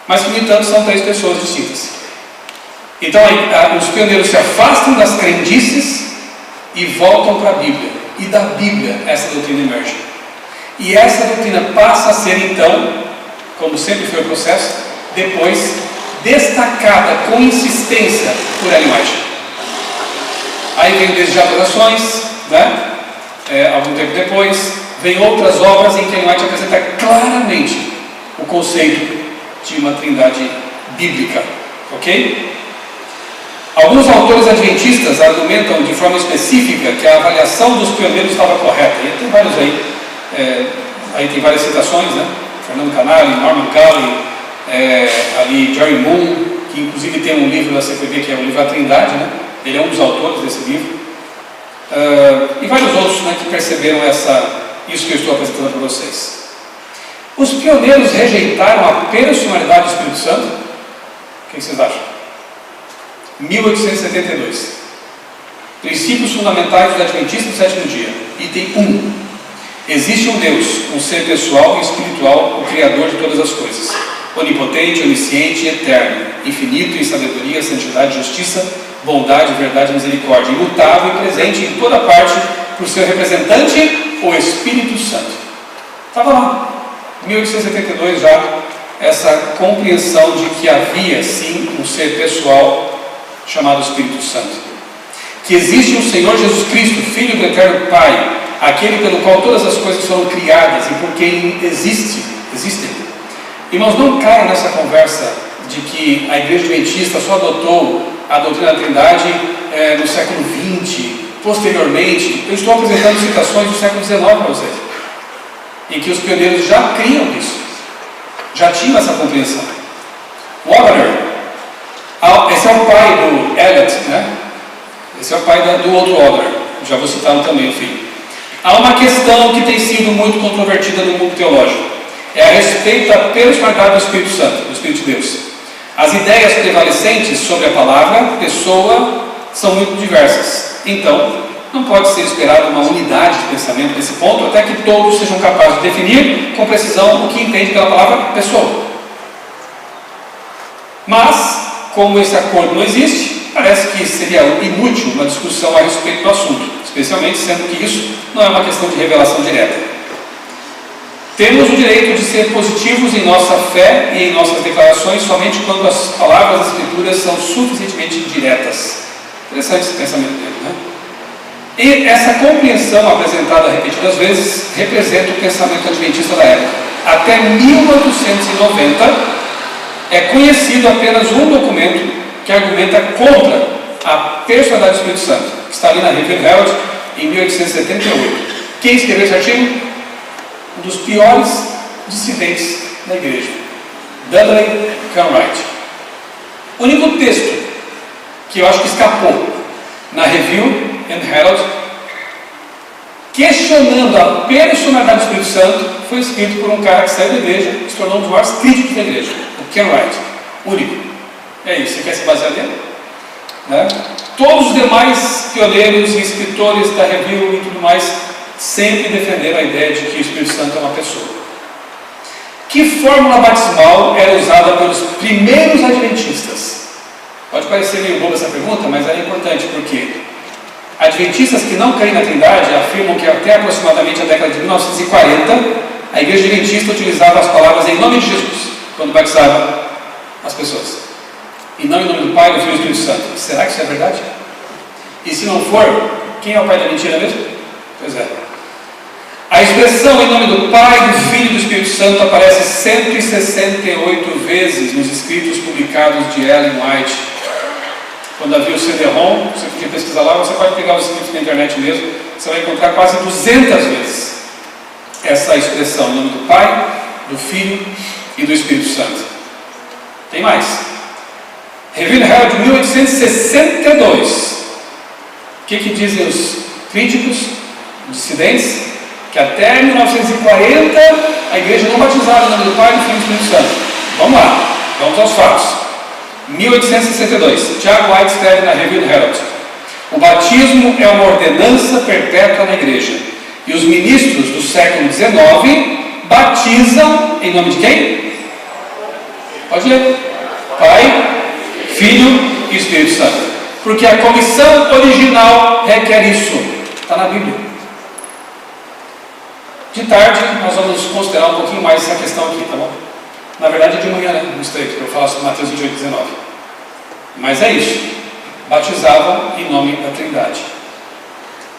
mas que, no entanto, são 3 pessoas distintas. Então, os pioneiros se afastam das crendices e voltam para a Bíblia. E da Bíblia, essa doutrina emerge. E essa doutrina passa a ser, então, como sempre foi o processo, depois destacada com insistência por Ellen White. Aí vem o Desejado das Nações, né? Algum tempo depois, vem outras obras em que Ellen White apresenta claramente o conceito de uma trindade bíblica, ok? Alguns autores adventistas argumentam de forma específica que a avaliação dos pioneiros estava correta, e tem vários aí tem várias citações, né? Fernando Canali, Norman Galley, ali Jerry Moon, que inclusive tem um livro da CPB que é o livro A Trindade, né? Ele é um dos autores desse livro, e vários outros, né, que perceberam isso que eu estou apresentando para vocês. Os pioneiros rejeitaram a personalidade do Espírito Santo? O que vocês acham? 1872. Princípios fundamentais do Adventista do Sétimo Dia. Item 1. Existe um Deus, um ser pessoal e espiritual, o Criador de todas as coisas, onipotente, onisciente e eterno, infinito em sabedoria, santidade, justiça, bondade, verdade e misericórdia, imutável e presente em toda parte por seu representante, o Espírito Santo. Estava lá, 1872 já, essa compreensão de que havia sim um ser pessoal chamado Espírito Santo. Que existe um Senhor Jesus Cristo, Filho do Eterno Pai, aquele pelo qual todas as coisas foram criadas e por quem existem. Irmãos, não caiam nessa conversa de que a Igreja Adventista só adotou a doutrina da Trindade no século XX, posteriormente. Eu estou apresentando citações do século XIX para vocês, em que os pioneiros já criam isso, já tinham essa compreensão. Wagner, esse é o pai do Eliot, né? Esse é o pai do outro Wagner, já vou citá-lo também, o filho. Há uma questão que tem sido muito controvertida no mundo teológico, é a respeito da personalidade do Espírito Santo, do Espírito de Deus. As ideias prevalecentes sobre a palavra, pessoa, são muito diversas. Então, não pode ser esperada uma unidade de pensamento nesse ponto, até que todos sejam capazes de definir com precisão o que entende pela palavra pessoa. Mas, como esse acordo não existe, parece que seria inútil uma discussão a respeito do assunto, especialmente sendo que isso não é uma questão de revelação direta. Temos o direito de ser positivos em nossa fé e em nossas declarações somente quando as palavras das Escrituras são suficientemente diretas. Interessante esse pensamento dele, né? E essa compreensão apresentada repetidas vezes representa o pensamento adventista da época. Até 1890 é conhecido apenas um documento que argumenta contra a personalidade do Espírito Santo, que está ali na Review Herald em 1878. Quem escreveu esse artigo? Um dos piores dissidentes da igreja, Dudley Cartwright. O único texto que eu acho que escapou na Review Herald questionando a personalidade do Espírito Santo foi escrito por um cara que saiu da igreja e se tornou um dos maiores críticos da igreja, o Cartwright. Único. É isso, você quer se basear nele? Né? Todos os demais pioneiros e escritores da Review e tudo mais sempre defenderam a ideia de que o Espírito Santo é uma pessoa. Que fórmula batismal era usada pelos primeiros adventistas? Pode parecer meio boba essa pergunta, mas ela é importante, porque adventistas que não creem na Trindade afirmam que até aproximadamente a década de 1940, a igreja adventista utilizava as palavras em nome de Jesus, quando batizava as pessoas. e não em nome do Pai, do Filho e do Espírito Santo. Será que isso é verdade? E se não for, quem é o pai da mentira mesmo? Pois é. A expressão em nome do Pai, do Filho e do Espírito Santo aparece 168 vezes nos escritos publicados de Ellen White. Quando havia o CD-ROM, você podia pesquisar lá, você pode pegar os escritos na internet mesmo, você vai encontrar quase 200 vezes essa expressão em nome do Pai, do Filho e do Espírito Santo. Tem mais. Review Herald de 1862. O que dizem os críticos, os dissidentes? Que até 1940 a igreja não batizava em nome do Pai, do Filho e do Espírito Santo. Vamos lá, vamos aos fatos. 1862, Tiago White escreve na Review Herald: o batismo é uma ordenança perpétua na igreja, e os ministros do século XIX batizam em nome de quem? Pode ler. Pai, Filho e Espírito Santo. Porque a comissão original requer isso. Está na Bíblia. De tarde, nós vamos considerar um pouquinho mais essa questão aqui, tá bom? Na verdade, de manhã, né? No estreito, eu falo sobre Mateus 28, 19. Mas é isso. Batizavam em nome da Trindade.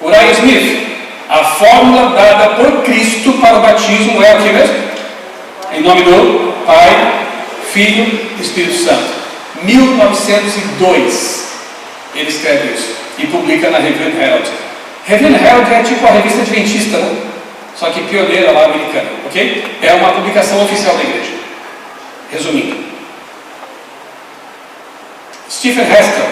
Uriah Smith: a fórmula dada por Cristo para o batismo é o que mesmo? Em nome do Pai, Filho e Espírito Santo. 1902 ele escreve isso e publica na Review Herald. Review Herald é tipo a revista adventista, né? Só que pioneira lá americana, ok? É uma publicação oficial da igreja. Resumindo, Stephen Haskell: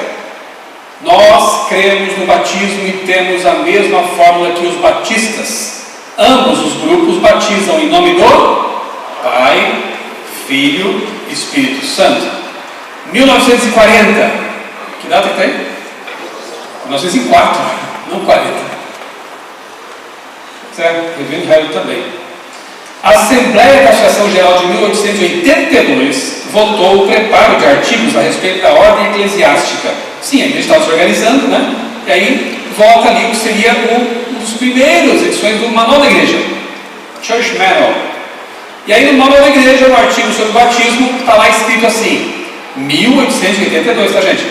nós cremos no batismo e temos a mesma fórmula que os batistas. Ambos os grupos batizam em nome do Pai, Filho e Espírito Santo. 1940. Que data que tem? 1904, não 40. Certo? Review Herald também. A Assembleia da Associação Geral de 1882 votou o preparo de artigos a respeito da ordem eclesiástica. Sim, a igreja estava se organizando, né? E aí volta ali o que seria um dos primeiros edições do Manual da Igreja, Church Manual. E aí no Manual da Igreja, no artigo sobre o batismo, está lá escrito assim, 1882, tá, gente?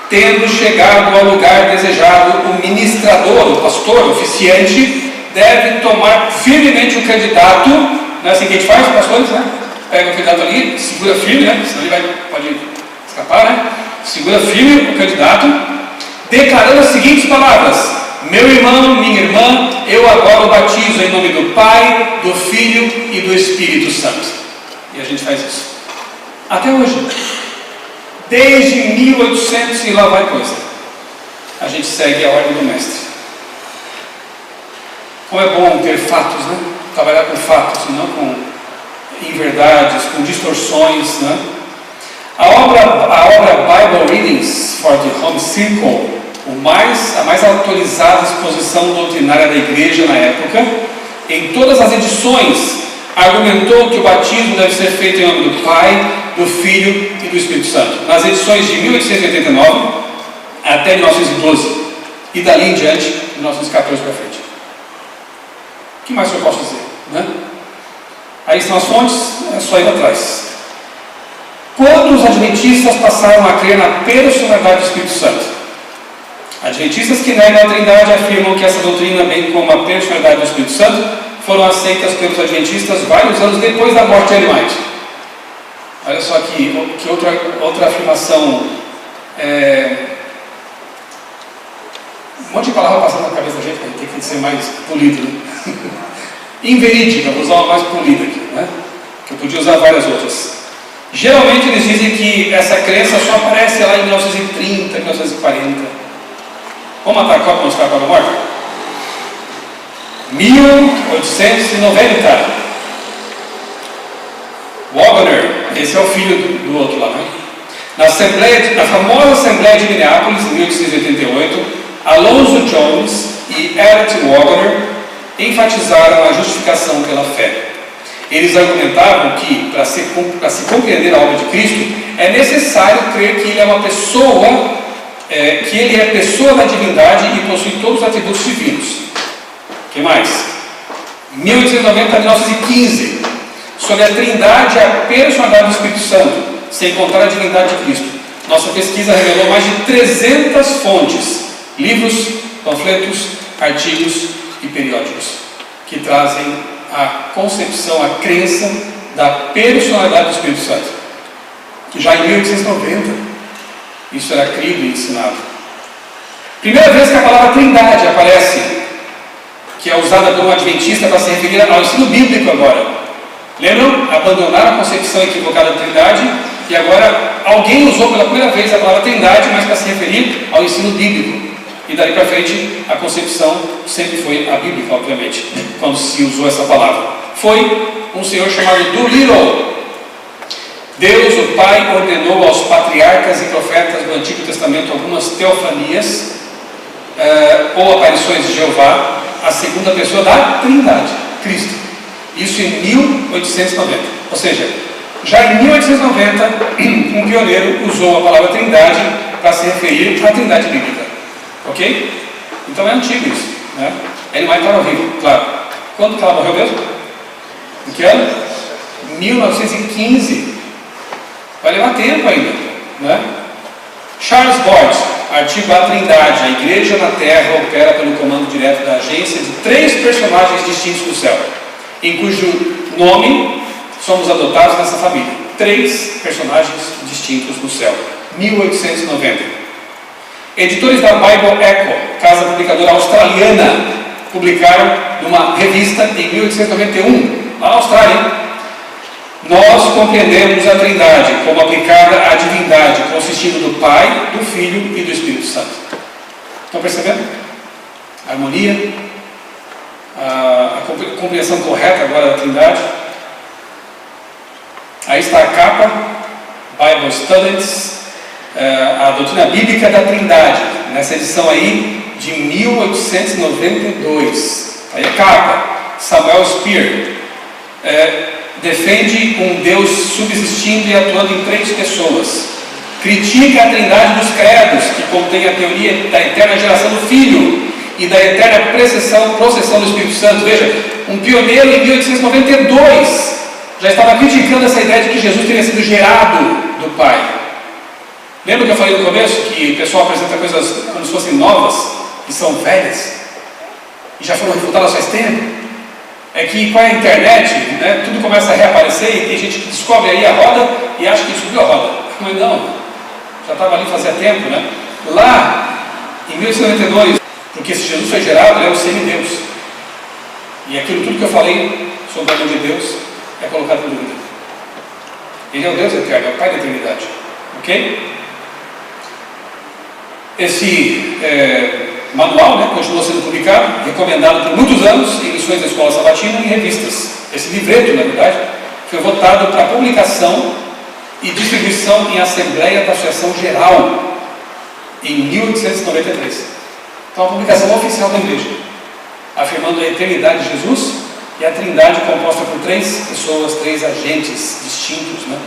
Tendo chegado ao lugar desejado, o ministrador, o pastor, o oficiante, deve tomar firmemente o candidato. Não é assim que a gente faz, pastores, né? Pega o candidato ali, segura firme, né? Senão ele pode escapar, né? Segura firme o candidato, declarando as seguintes palavras: meu irmão, minha irmã, eu agora o batizo em nome do Pai, do Filho e do Espírito Santo. E a gente faz isso até hoje. Desde 1800 e lá vai coisa. A gente segue a ordem do mestre. Como é bom ter fatos, né? Trabalhar com fatos e não com inverdades, com distorções, né? A obra Bible Readings for the Home Circle, a mais atualizada exposição doutrinária da igreja na época, em todas as edições, argumentou que o batismo deve ser feito em nome do Pai, do Filho e do Espírito Santo. Nas edições de 1889 até 1912 e dali em diante, 1914 para frente. O que mais eu posso dizer, né? Aí estão as fontes, é só ir atrás. Quando os adventistas passaram a crer na personalidade do Espírito Santo? Adventistas que negam a Trindade afirmam que essa doutrina, bem como a personalidade do Espírito Santo, foram aceitas pelos adventistas vários anos depois da morte de Ellen White. Olha só que outra afirmação, um monte de palavra passando na cabeça da gente, tem que ser mais polido, né? Inverídica, vou usar uma mais polida aqui, né? Que eu podia usar várias outras. Geralmente eles dizem que essa crença só aparece lá em 1930, 1940. Vamos matar a cobra e mostrar para a morte? 1890. Wagner, esse é o filho do outro lá, né? Na famosa Assembleia de Minneapolis, em 1888, Alonzo Jones e Elliot Wagner enfatizaram a justificação pela fé. Eles argumentavam que, para se compreender a obra de Cristo, é necessário crer que ele é uma pessoa, que ele é pessoa da divindade e possui todos os atributos divinos. O que mais? 1890 a 1915, sobre a Trindade e a personalidade do Espírito Santo, sem contar a divindade de Cristo. Nossa pesquisa revelou mais de 300 fontes, livros, panfletos, artigos e periódicos, que trazem a concepção, a crença da personalidade do Espírito Santo. Já em 1890, isso era crido e ensinado. Primeira vez que a palavra Trindade aparece, que é usada por um adventista para se referir ao ensino bíblico agora. Lembram? Abandonaram a concepção equivocada da Trindade e agora alguém usou pela primeira vez a palavra Trindade, mas para se referir ao ensino bíblico. E daí para frente a concepção sempre foi a bíblica, obviamente, quando se usou essa palavra. Foi um senhor chamado Doolittle. Deus, o Pai, ordenou aos patriarcas e profetas do Antigo Testamento algumas teofanias ou aparições de Jeová, a segunda pessoa da Trindade, Cristo. Isso em 1890. Ou seja, já em 1890, um pioneiro usou a palavra Trindade para se referir à Trindade bíblica. Ok? Então é antigo isso, né? Ele vai estar ao vivo, claro. Quando que ela morreu mesmo? Em que ano? 1915. Vai levar tempo ainda, né? Charles Bort, artigo A Trindade, a Igreja na Terra opera pelo comando direto da agência de 3 personagens distintos do céu, em cujo nome somos adotados nessa família. 3 personagens distintos do céu. 1890. Editores da Bible Echo, casa publicadora australiana, publicaram numa revista em 1891, lá na Austrália. Nós compreendemos a Trindade como aplicada à divindade, consistindo do Pai, do Filho e do Espírito Santo. Estão percebendo? A harmonia, a compreensão correta agora da Trindade. Aí está a capa, Bible Studies, a doutrina bíblica da Trindade, nessa edição aí de 1892. Aí a capa, Samuel Spear. Defende um Deus subsistindo e atuando em 3 pessoas. Critica a Trindade dos credos, que contém a teoria da eterna geração do Filho e da eterna processão do Espírito Santo. Veja, um pioneiro em 1892 já estava criticando essa ideia de que Jesus teria sido gerado do Pai. Lembra que eu falei no começo que o pessoal apresenta coisas como se fossem novas, que são velhas, e já foram refutadas faz tempo? É que com a internet, né, tudo começa a reaparecer e tem gente que descobre aí a roda e acha que descobriu a roda. Mas não, já estava ali fazia tempo, né? Lá, em 1892, porque se Jesus foi gerado, ele é o semideus. E aquilo tudo que eu falei sobre o amor de Deus é colocado em dúvida. Ele é o Deus eterno, é o Pai da eternidade. Ok? Esse manual, né, continua sendo publicado, recomendado por muitos anos em lições da Escola Sabatina e em revistas. Esse livreto, na verdade, foi votado para publicação e distribuição em Assembleia da Associação Geral em 1893. Então, a publicação oficial da Igreja, afirmando a eternidade de Jesus e a Trindade composta por 3 pessoas, 3 agentes distintos, né?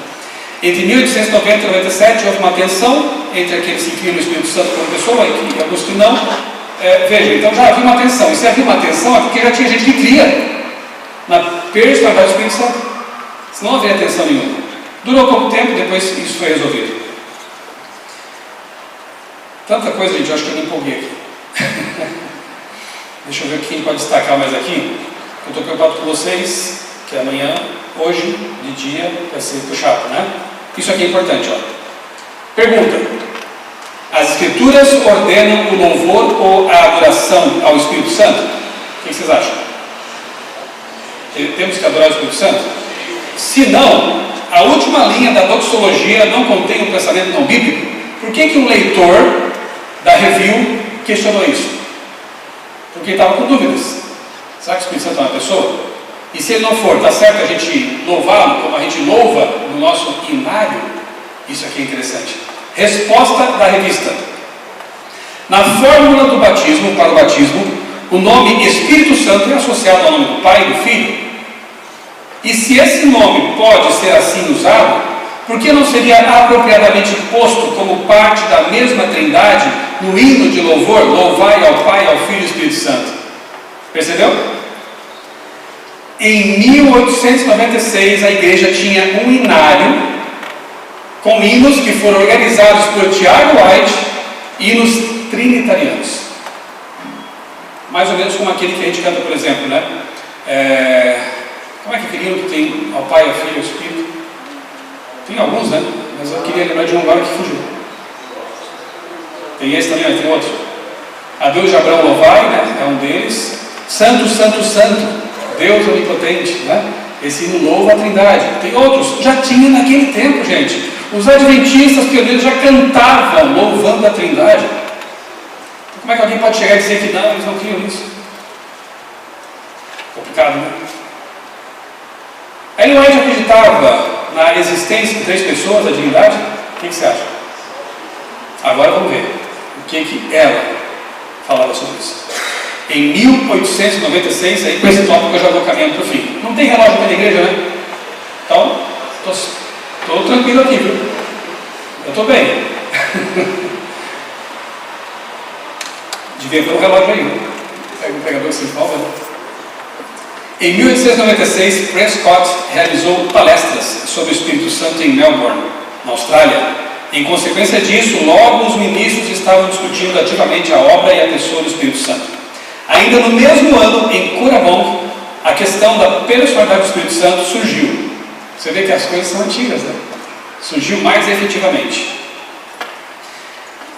Entre 1890 e 97 houve uma tensão entre aqueles que criam o Espírito Santo como pessoa e alguns que não. Veja, então já havia uma tensão. E se havia uma tensão é porque já tinha gente que cria na personalidade do Espírito Santo. Senão não haveria tensão nenhuma. Durou pouco tempo, depois isso foi resolvido. Tanta coisa, gente, eu acho que eu me empolguei aqui. Deixa eu ver quem pode destacar mais aqui. Eu estou preocupado com vocês, que amanhã, hoje, de dia, vai ser puxado, né? Isso aqui é importante, ó. Pergunta: as Escrituras ordenam o louvor ou a adoração ao Espírito Santo? O que vocês acham? Temos que adorar o Espírito Santo? Se não, a última linha da doxologia não contém um pensamento não bíblico. Por que um leitor da review questionou isso? Porque ele estava com dúvidas. Será que o Espírito Santo é uma pessoa? E se ele não for, está certo a gente louvá-lo como a gente louva no nosso inário? Isso aqui é interessante. Resposta da revista: na fórmula do batismo, para o batismo, o nome Espírito Santo é associado ao nome do Pai e do Filho. E se esse nome pode ser assim usado, por que não seria apropriadamente posto como parte da mesma Trindade no hino de louvor, louvai ao Pai, ao Filho e ao Espírito Santo? Percebeu? Em 1896, a igreja tinha um inário com hinos que foram organizados por Tiago White, hinos trinitarianos. Mais ou menos como aquele que a gente canta, por exemplo, né? Como é que aquele hino que tem ao Pai, ao Filho e ao Espírito? Tem alguns, né? Mas eu queria lembrar de um agora que fugiu. Tem esse também, mas tem outro. A Deus de Abraão louvai, né? É um deles. Santo, Santo, Santo, Deus onipotente, né? Esse hino louva a Trindade. Tem outros, já tinha naquele tempo, gente. Os adventistas pioneiros já cantavam louvando a Trindade. Como é que alguém pode chegar e dizer que não, eles não criam isso? Complicado, né? Ellen White acreditava na existência de 3 pessoas, da divindade? O que você acha? Agora vamos ver o que ela falava sobre isso. Em 1896, aí com esse tópico eu já vou caminhando para o fim. Não tem relógio para a igreja, né? Então, estou tranquilo aqui, viu? Eu estou bem. Devia ter um relógio aí, né? Pega um pegador sem falta, né? Em 1896, Prescott realizou palestras sobre o Espírito Santo em Melbourne, na Austrália. Em consequência disso, logo os ministros estavam discutindo ativamente a obra e a pessoa do Espírito Santo. Ainda no mesmo ano, em Currambong, a questão da personalidade do Espírito Santo surgiu. Você vê que as coisas são antigas, né? Surgiu mais efetivamente.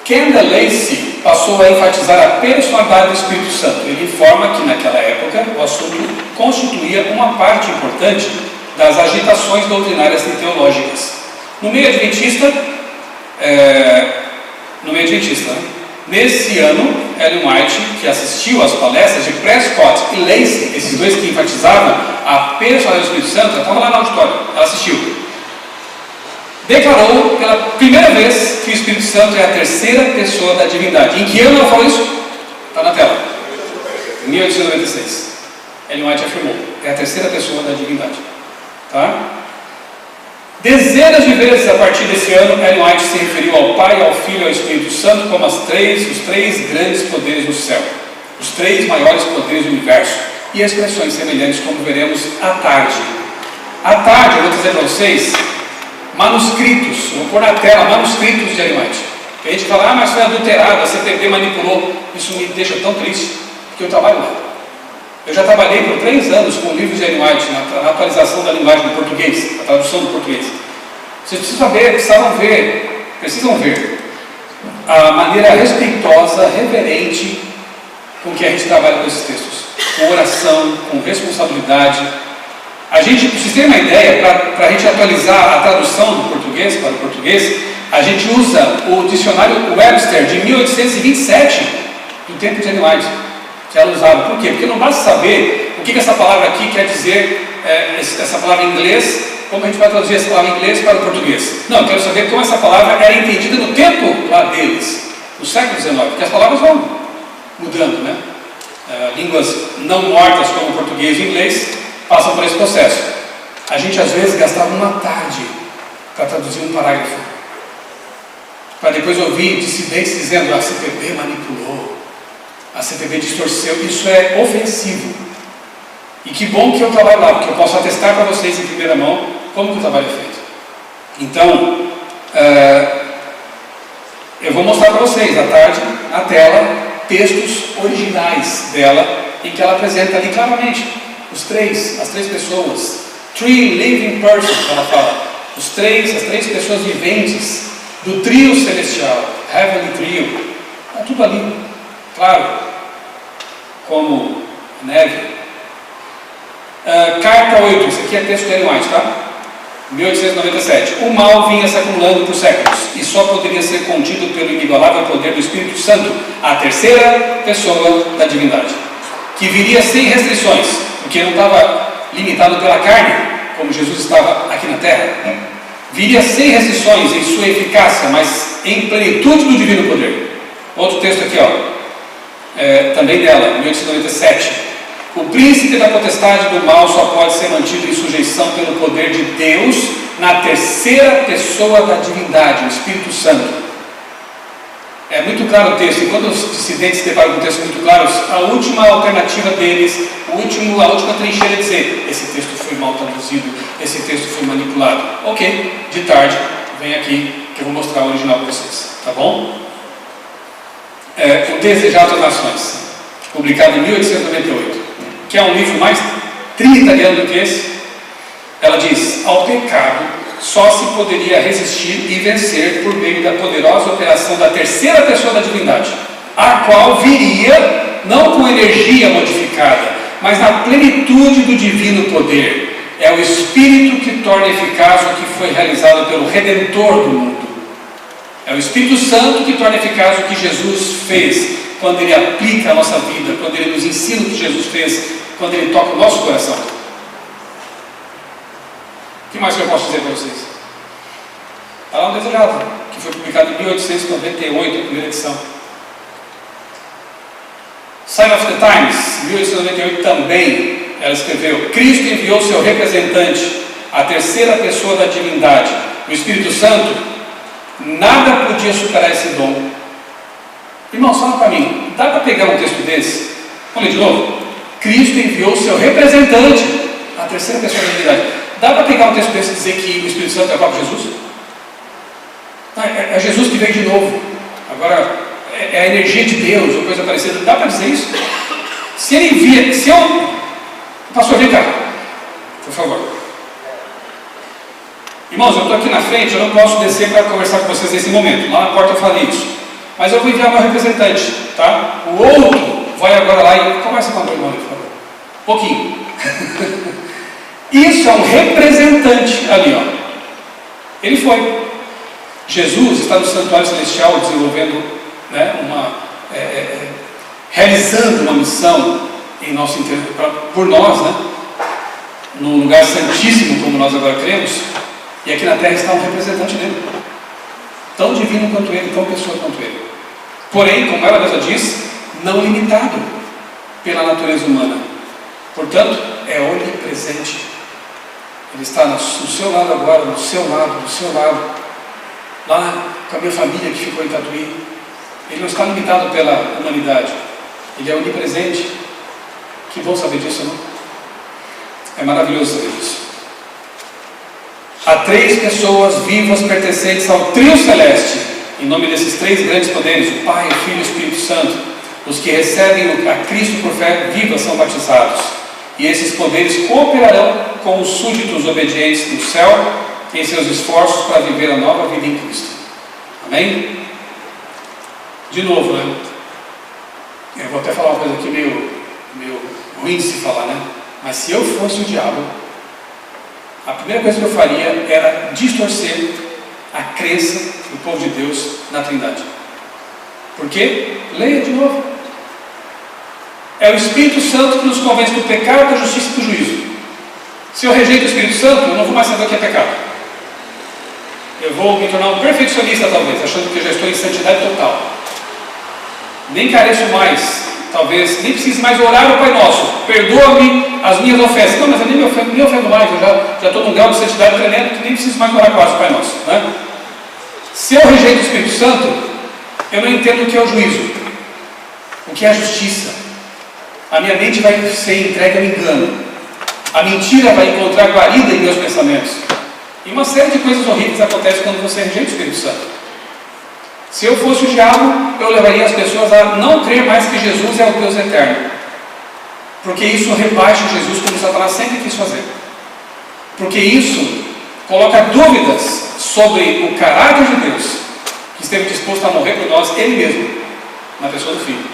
Ken Lacey passou a enfatizar a personalidade do Espírito Santo. Ele informa que naquela época o assunto constituía uma parte importante das agitações doutrinárias e teológicas. No meio adventista, né? Nesse ano, Ellen White, que assistiu às palestras de Prescott e Lacey, esses dois que enfatizavam a personalidade do Espírito Santo, ela estava lá no auditório, ela assistiu, declarou pela primeira vez que o Espírito Santo é a terceira pessoa da divindade. Em que ano ela falou isso? Está na tela. 1896. Ellen White afirmou, é a terceira pessoa da divindade. Tá? Dezenas de vezes a partir desse ano, Ellen White se referiu ao Pai, ao Filho e ao Espírito Santo como os três grandes poderes do céu, os 3 maiores poderes do universo, e expressões semelhantes como veremos à tarde. À tarde, eu vou dizer para vocês, manuscritos, vou pôr na tela, manuscritos de Ellen White. A gente fala, mas foi adulterado, a CPB manipulou. Isso me deixa tão triste, porque eu trabalho lá. Eu já trabalhei por 3 anos com livros de Ellen White, na atualização da linguagem do português, a tradução do português. Vocês precisam ver a maneira respeitosa, reverente com que a gente trabalha com esses textos. Com oração, com responsabilidade. Para vocês terem uma ideia, para a gente atualizar a tradução do português para o português, a gente usa o dicionário Webster de 1827, do tempo de Ellen White, que ela usava. Por quê? Porque não basta saber o que essa palavra aqui quer dizer, essa palavra em inglês, como a gente vai traduzir essa palavra em inglês para o português. Não, eu quero saber como essa palavra era entendida no tempo lá deles, no século XIX, porque as palavras vão mudando, né? Línguas não mortas como o português e o inglês passam por esse processo. A gente às vezes gastava uma tarde para traduzir um parágrafo, para depois ouvir dissidentes dizendo a CPB manipulou, a CPB distorceu. Isso é ofensivo. E que bom que eu trabalho lá, porque eu posso atestar para vocês em primeira mão como que o trabalho é feito. Então, eu vou mostrar para vocês à tarde, na tela, textos originais dela, em que ela apresenta ali claramente as 3 pessoas, 3 living persons, ela fala, as 3 pessoas viventes do trio celestial, heavenly trio, está tudo ali, claro, como neve. Carta 8, isso aqui é texto de Ellen White, tá? 1897. O mal vinha se acumulando por séculos e só poderia ser contido pelo inigualável poder do Espírito Santo, a terceira pessoa da divindade, que viria sem restrições, porque não estava limitado pela carne, como Jesus estava aqui na terra. Viria sem restrições em sua eficácia, mas em plenitude do divino poder. Outro texto aqui, também dela, 1897. O príncipe da potestade do mal só pode ser mantido em sujeição pelo poder de Deus na terceira pessoa da divindade, o Espírito Santo. É muito claro o texto, e quando os dissidentes se deparam com um texto muito claro, a última alternativa deles, a última trincheira é dizer, esse texto foi mal traduzido, esse texto foi manipulado. Ok, de tarde, vem aqui que eu vou mostrar o original para vocês, tá bom? O Desejado das Nações, publicado em 1898, que é um livro mais trinitariano do que esse. Ela diz: ao pecado só se poderia resistir e vencer por meio da poderosa operação da terceira pessoa da divindade, a qual viria não com energia modificada, mas na plenitude do divino poder. É o Espírito que torna eficaz o que foi realizado pelo Redentor do mundo. É o Espírito Santo que torna eficaz o que Jesus fez, quando Ele aplica a nossa vida, quando Ele nos ensina o que Jesus fez, quando Ele toca o nosso coração. O que mais que eu posso dizer para vocês? Está lá no Desejado, que foi publicado em 1898, a primeira edição. Sign of the Times, 1898 também, ela escreveu: Cristo enviou seu representante, a terceira pessoa da divindade, o Espírito Santo. Nada podia superar esse dom. Irmãos, fala para mim, dá para pegar um texto desse? Vamos ler de novo? Cristo enviou seu representante, a terceira pessoa da divindade. Dá para pegar um texto desse e dizer que o Espírito Santo é o próprio Jesus? É Jesus que veio de novo. Agora, é a energia de Deus, ou coisa parecida. Dá para dizer isso? Se ele envia, se eu... Pastor, vem cá, por favor. Irmãos, eu estou aqui na frente, eu não posso descer para conversar com vocês nesse momento. Lá na porta eu falei isso. Mas eu vou enviar meu representante, tá? O outro vai agora lá e conversa com o irmão, por favor. Pouquinho. Isso é um representante ali, ó. Ele foi. Jesus está no santuário celestial desenvolvendo, né, realizando uma missão em nosso interior, por nós, né? No lugar santíssimo, como nós agora cremos. E aqui na terra está um representante dele, tão divino quanto ele, tão pessoa quanto ele. Porém, como ela mesma diz, não limitado pela natureza humana. Portanto, é onipresente. Ele está no seu lado agora, do seu lado, lá com a minha família que ficou em Tatuí. Ele não está limitado pela humanidade. Ele é onipresente. Que bom saber disso, não? É maravilhoso saber disso. Há três pessoas vivas pertencentes ao trio celeste, em nome desses três grandes poderes, o Pai, o Filho e o Espírito Santo. Os que recebem a Cristo por fé viva são batizados. E esses poderes cooperarão com os súditos obedientes do céu em seus esforços para viver a nova vida em Cristo. Amém? De novo, né? Eu vou até falar uma coisa aqui meio ruim de se falar, né? Mas se eu fosse o diabo, a primeira coisa que eu faria era distorcer a crença do povo de Deus na Trindade. Por quê? Leia de novo. É o Espírito Santo que nos convence do pecado, da justiça e do juízo. Se eu rejeito o Espírito Santo, eu não vou mais saber o que é pecado. Eu vou me tornar um perfeccionista, talvez, achando que eu já estou em santidade total. Nem careço mais, talvez, nem preciso mais orar ao Pai Nosso. Perdoa-me as minhas ofensas. Não, mas eu nem me ofendo mais, eu já estou num grau de santidade tremendo que nem preciso mais orar ao Pai Nosso, né? Se eu rejeito o Espírito Santo, eu não entendo o que é o juízo, o que é a justiça. A minha mente vai ser entregue ao engano. A mentira vai encontrar guarida em meus pensamentos. E uma série de coisas horríveis acontecem quando você rejeita o Espírito Santo. Se eu fosse o diabo, eu levaria as pessoas a não crer mais que Jesus é o Deus eterno. Porque isso rebaixa Jesus como Satanás sempre quis fazer. Porque isso coloca dúvidas sobre o caráter de Deus, que esteve disposto a morrer por nós, Ele mesmo, na pessoa do Filho.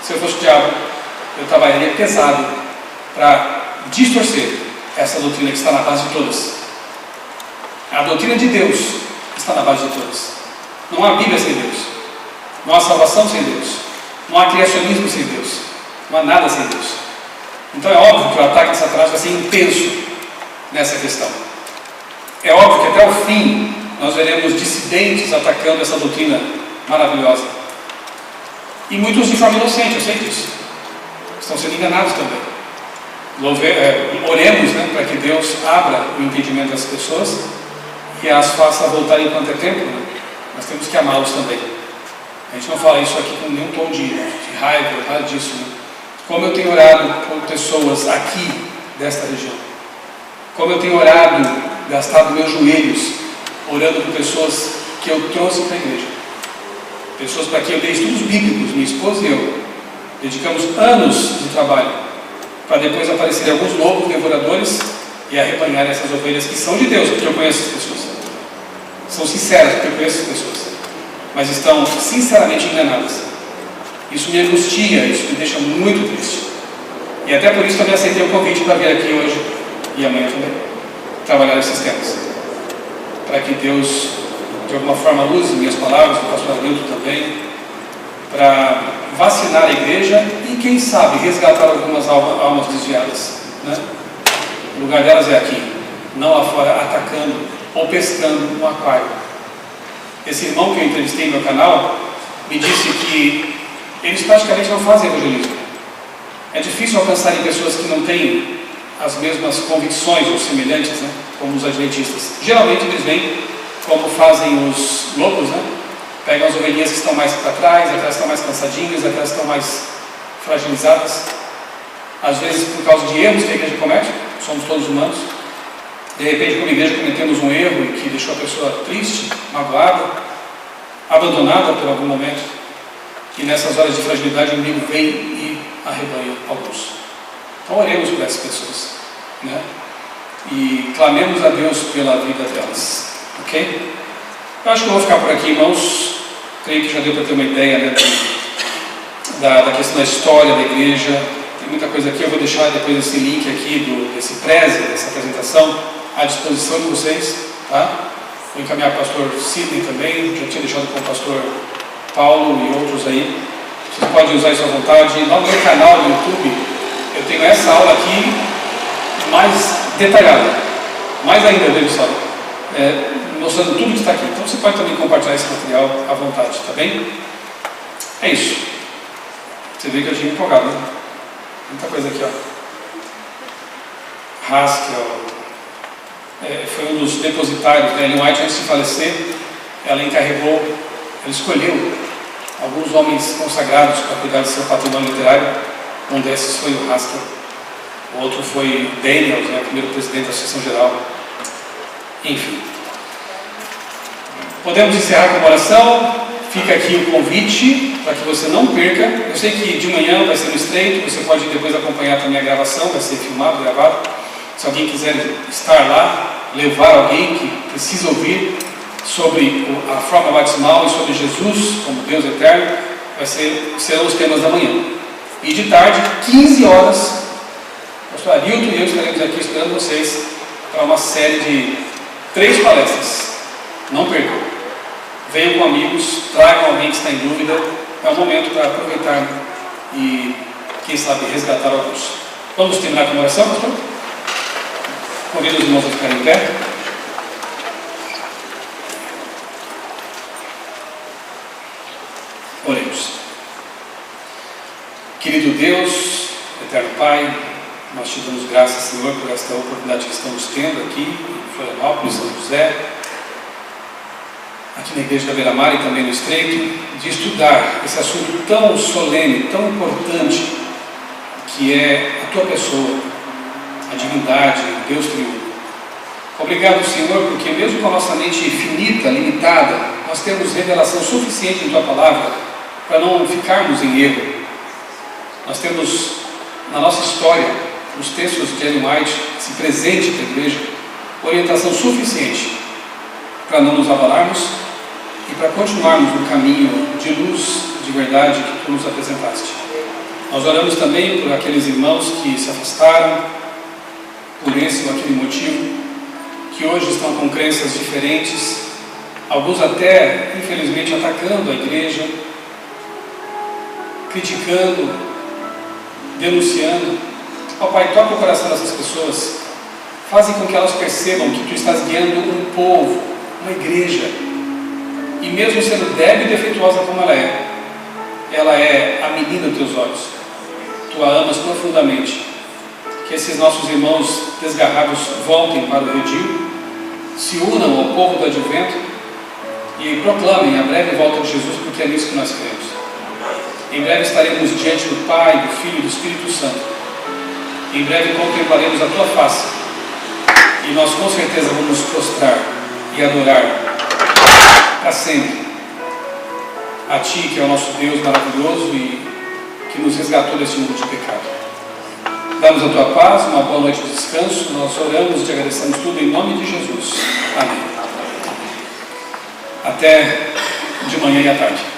Se eu fosse o diabo, eu trabalharia pesado para distorcer essa doutrina que está na base de todas. A doutrina de Deus está na base de todas. Não há Bíblia sem Deus. Não há salvação sem Deus. Não há criacionismo sem Deus. Não há nada sem Deus. Então é óbvio que o ataque de Satanás vai ser intenso nessa questão. É óbvio que até o fim nós veremos dissidentes atacando essa doutrina maravilhosa. E muitos de forma inocente, eu sei disso. Estão sendo enganados também. Oremos, né, para que Deus abra o entendimento das pessoas e as faça voltarem enquanto é tempo, né? Nós temos que amá-los também. A gente não fala isso aqui com nenhum tom de raiva, nada disso, né? Como eu tenho orado por pessoas aqui desta região, como eu tenho orado, gastado meus joelhos orando por pessoas que eu trouxe para a igreja. Pessoas para quem eu dei estudos bíblicos, minha esposa e eu. Dedicamos anos de trabalho para depois aparecerem alguns lobos devoradores e arrebanhar essas ovelhas que são de Deus, porque eu conheço as pessoas. São sinceras, porque eu conheço as pessoas. Mas estão sinceramente enganadas. Isso me angustia, isso me deixa muito triste. E até por isso também aceitei o convite para vir aqui hoje e amanhã também, trabalhar esses temas. Para que Deus, de alguma forma, use minhas palavras, o pastor Hamilton também, para vacinar a igreja e, quem sabe, resgatar algumas almas desviadas, né? O lugar delas é aqui, não lá fora atacando ou pescando um aquário. Esse irmão que eu entrevistei no meu canal me disse que eles praticamente não fazem evangelismo. É difícil alcançar em pessoas que não têm as mesmas convicções ou semelhantes, né? Como os adventistas. Geralmente eles vêm como fazem os lobos, né? Pegam as ovelhinhas que estão mais para trás, aquelas que estão mais cansadinhas, aquelas que estão mais fragilizadas. Às vezes por causa de erros que a igreja comete, somos todos humanos. De repente, como igreja, cometemos um erro que deixou a pessoa triste, magoada, abandonada por algum momento. E nessas horas de fragilidade o inimigo vem e arrebanha alguns. Então oremos por essas pessoas, né? E clamemos a Deus pela vida delas, ok? Eu acho que eu vou ficar por aqui, irmãos. Creio que já deu para ter uma ideia, né, da questão da história da igreja. Tem muita coisa aqui, eu vou deixar depois esse link aqui desse preze, dessa apresentação, à disposição de vocês, tá? Vou encaminhar para o pastor Sidney também, já tinha deixado com o pastor Paulo e outros aí. Vocês podem usar isso à vontade. Lá no meu canal no YouTube, eu tenho essa aula aqui mais detalhada, mais ainda, veja só, mostrando tudo que está aqui. Então você pode também compartilhar esse material à vontade, tá bem? É isso. Você vê que eu tinha empolgado, né? Muita coisa aqui, ó. Haskell foi um dos depositários, né? Ellen White, antes de falecer, ela escolheu alguns homens consagrados para cuidar do seu patrimônio literário. Um desses foi o Haskell. O outro foi Daniels, né? O primeiro presidente da Associação Geral. Enfim. Podemos encerrar com uma oração. Fica aqui o convite para que você não perca. Eu sei que de manhã vai ser no estreito, você pode depois acompanhar também a gravação, vai ser filmado, gravado. Se alguém quiser estar lá, levar alguém que precisa ouvir sobre a forma batismal e sobre Jesus como Deus eterno, serão os temas da manhã. E de tarde, 15 horas, o pastor Arilton e eu estaremos aqui esperando vocês para uma série de 3 palestras. Não percam. Venham com amigos, tragam alguém que está em dúvida. É um momento para aproveitar e, quem sabe, resgatar alguns. Vamos terminar com uma oração, pastor? Convido os irmãos a ficarem em pé. Oremos. Querido Deus, eterno Pai, nós te damos graças, Senhor, por esta oportunidade que estamos tendo aqui em Florianópolis, São José, aqui na Igreja da Beira-Mar e também no Estreito, de estudar esse assunto tão solene, tão importante, que é a Tua pessoa, a divindade, Deus triuno. Obrigado, Senhor, porque mesmo com a nossa mente finita, limitada, nós temos revelação suficiente em Tua Palavra para não ficarmos em erro. Nós temos na nossa história, nos textos de Ellen White, esse presente da igreja, orientação suficiente para não nos abalarmos e para continuarmos no caminho de luz, de verdade que Tu nos apresentaste. Nós oramos também por aqueles irmãos que se afastaram por esse ou aquele motivo, que hoje estão com crenças diferentes, alguns até, infelizmente, atacando a igreja, criticando, denunciando. Ó Pai, toca o coração dessas pessoas, fazem com que elas percebam que Tu estás guiando um povo, uma igreja, e mesmo sendo débil e defeituosa como ela é a menina dos Teus olhos. Tu a amas profundamente. Que esses nossos irmãos desgarrados voltem para o redil, se unam ao povo do advento e proclamem a breve volta de Jesus, porque é nisso que nós cremos. Em breve estaremos diante do Pai, do Filho e do Espírito Santo. Em breve contemplaremos a Tua face e nós com certeza vamos nos prostrar e adorar para sempre a Ti, que é o nosso Deus maravilhoso e que nos resgatou desse mundo de pecado. Dá-nos a Tua paz, uma boa noite de descanso. Nós oramos e te agradecemos tudo em nome de Jesus. Amém. Até de manhã e à tarde.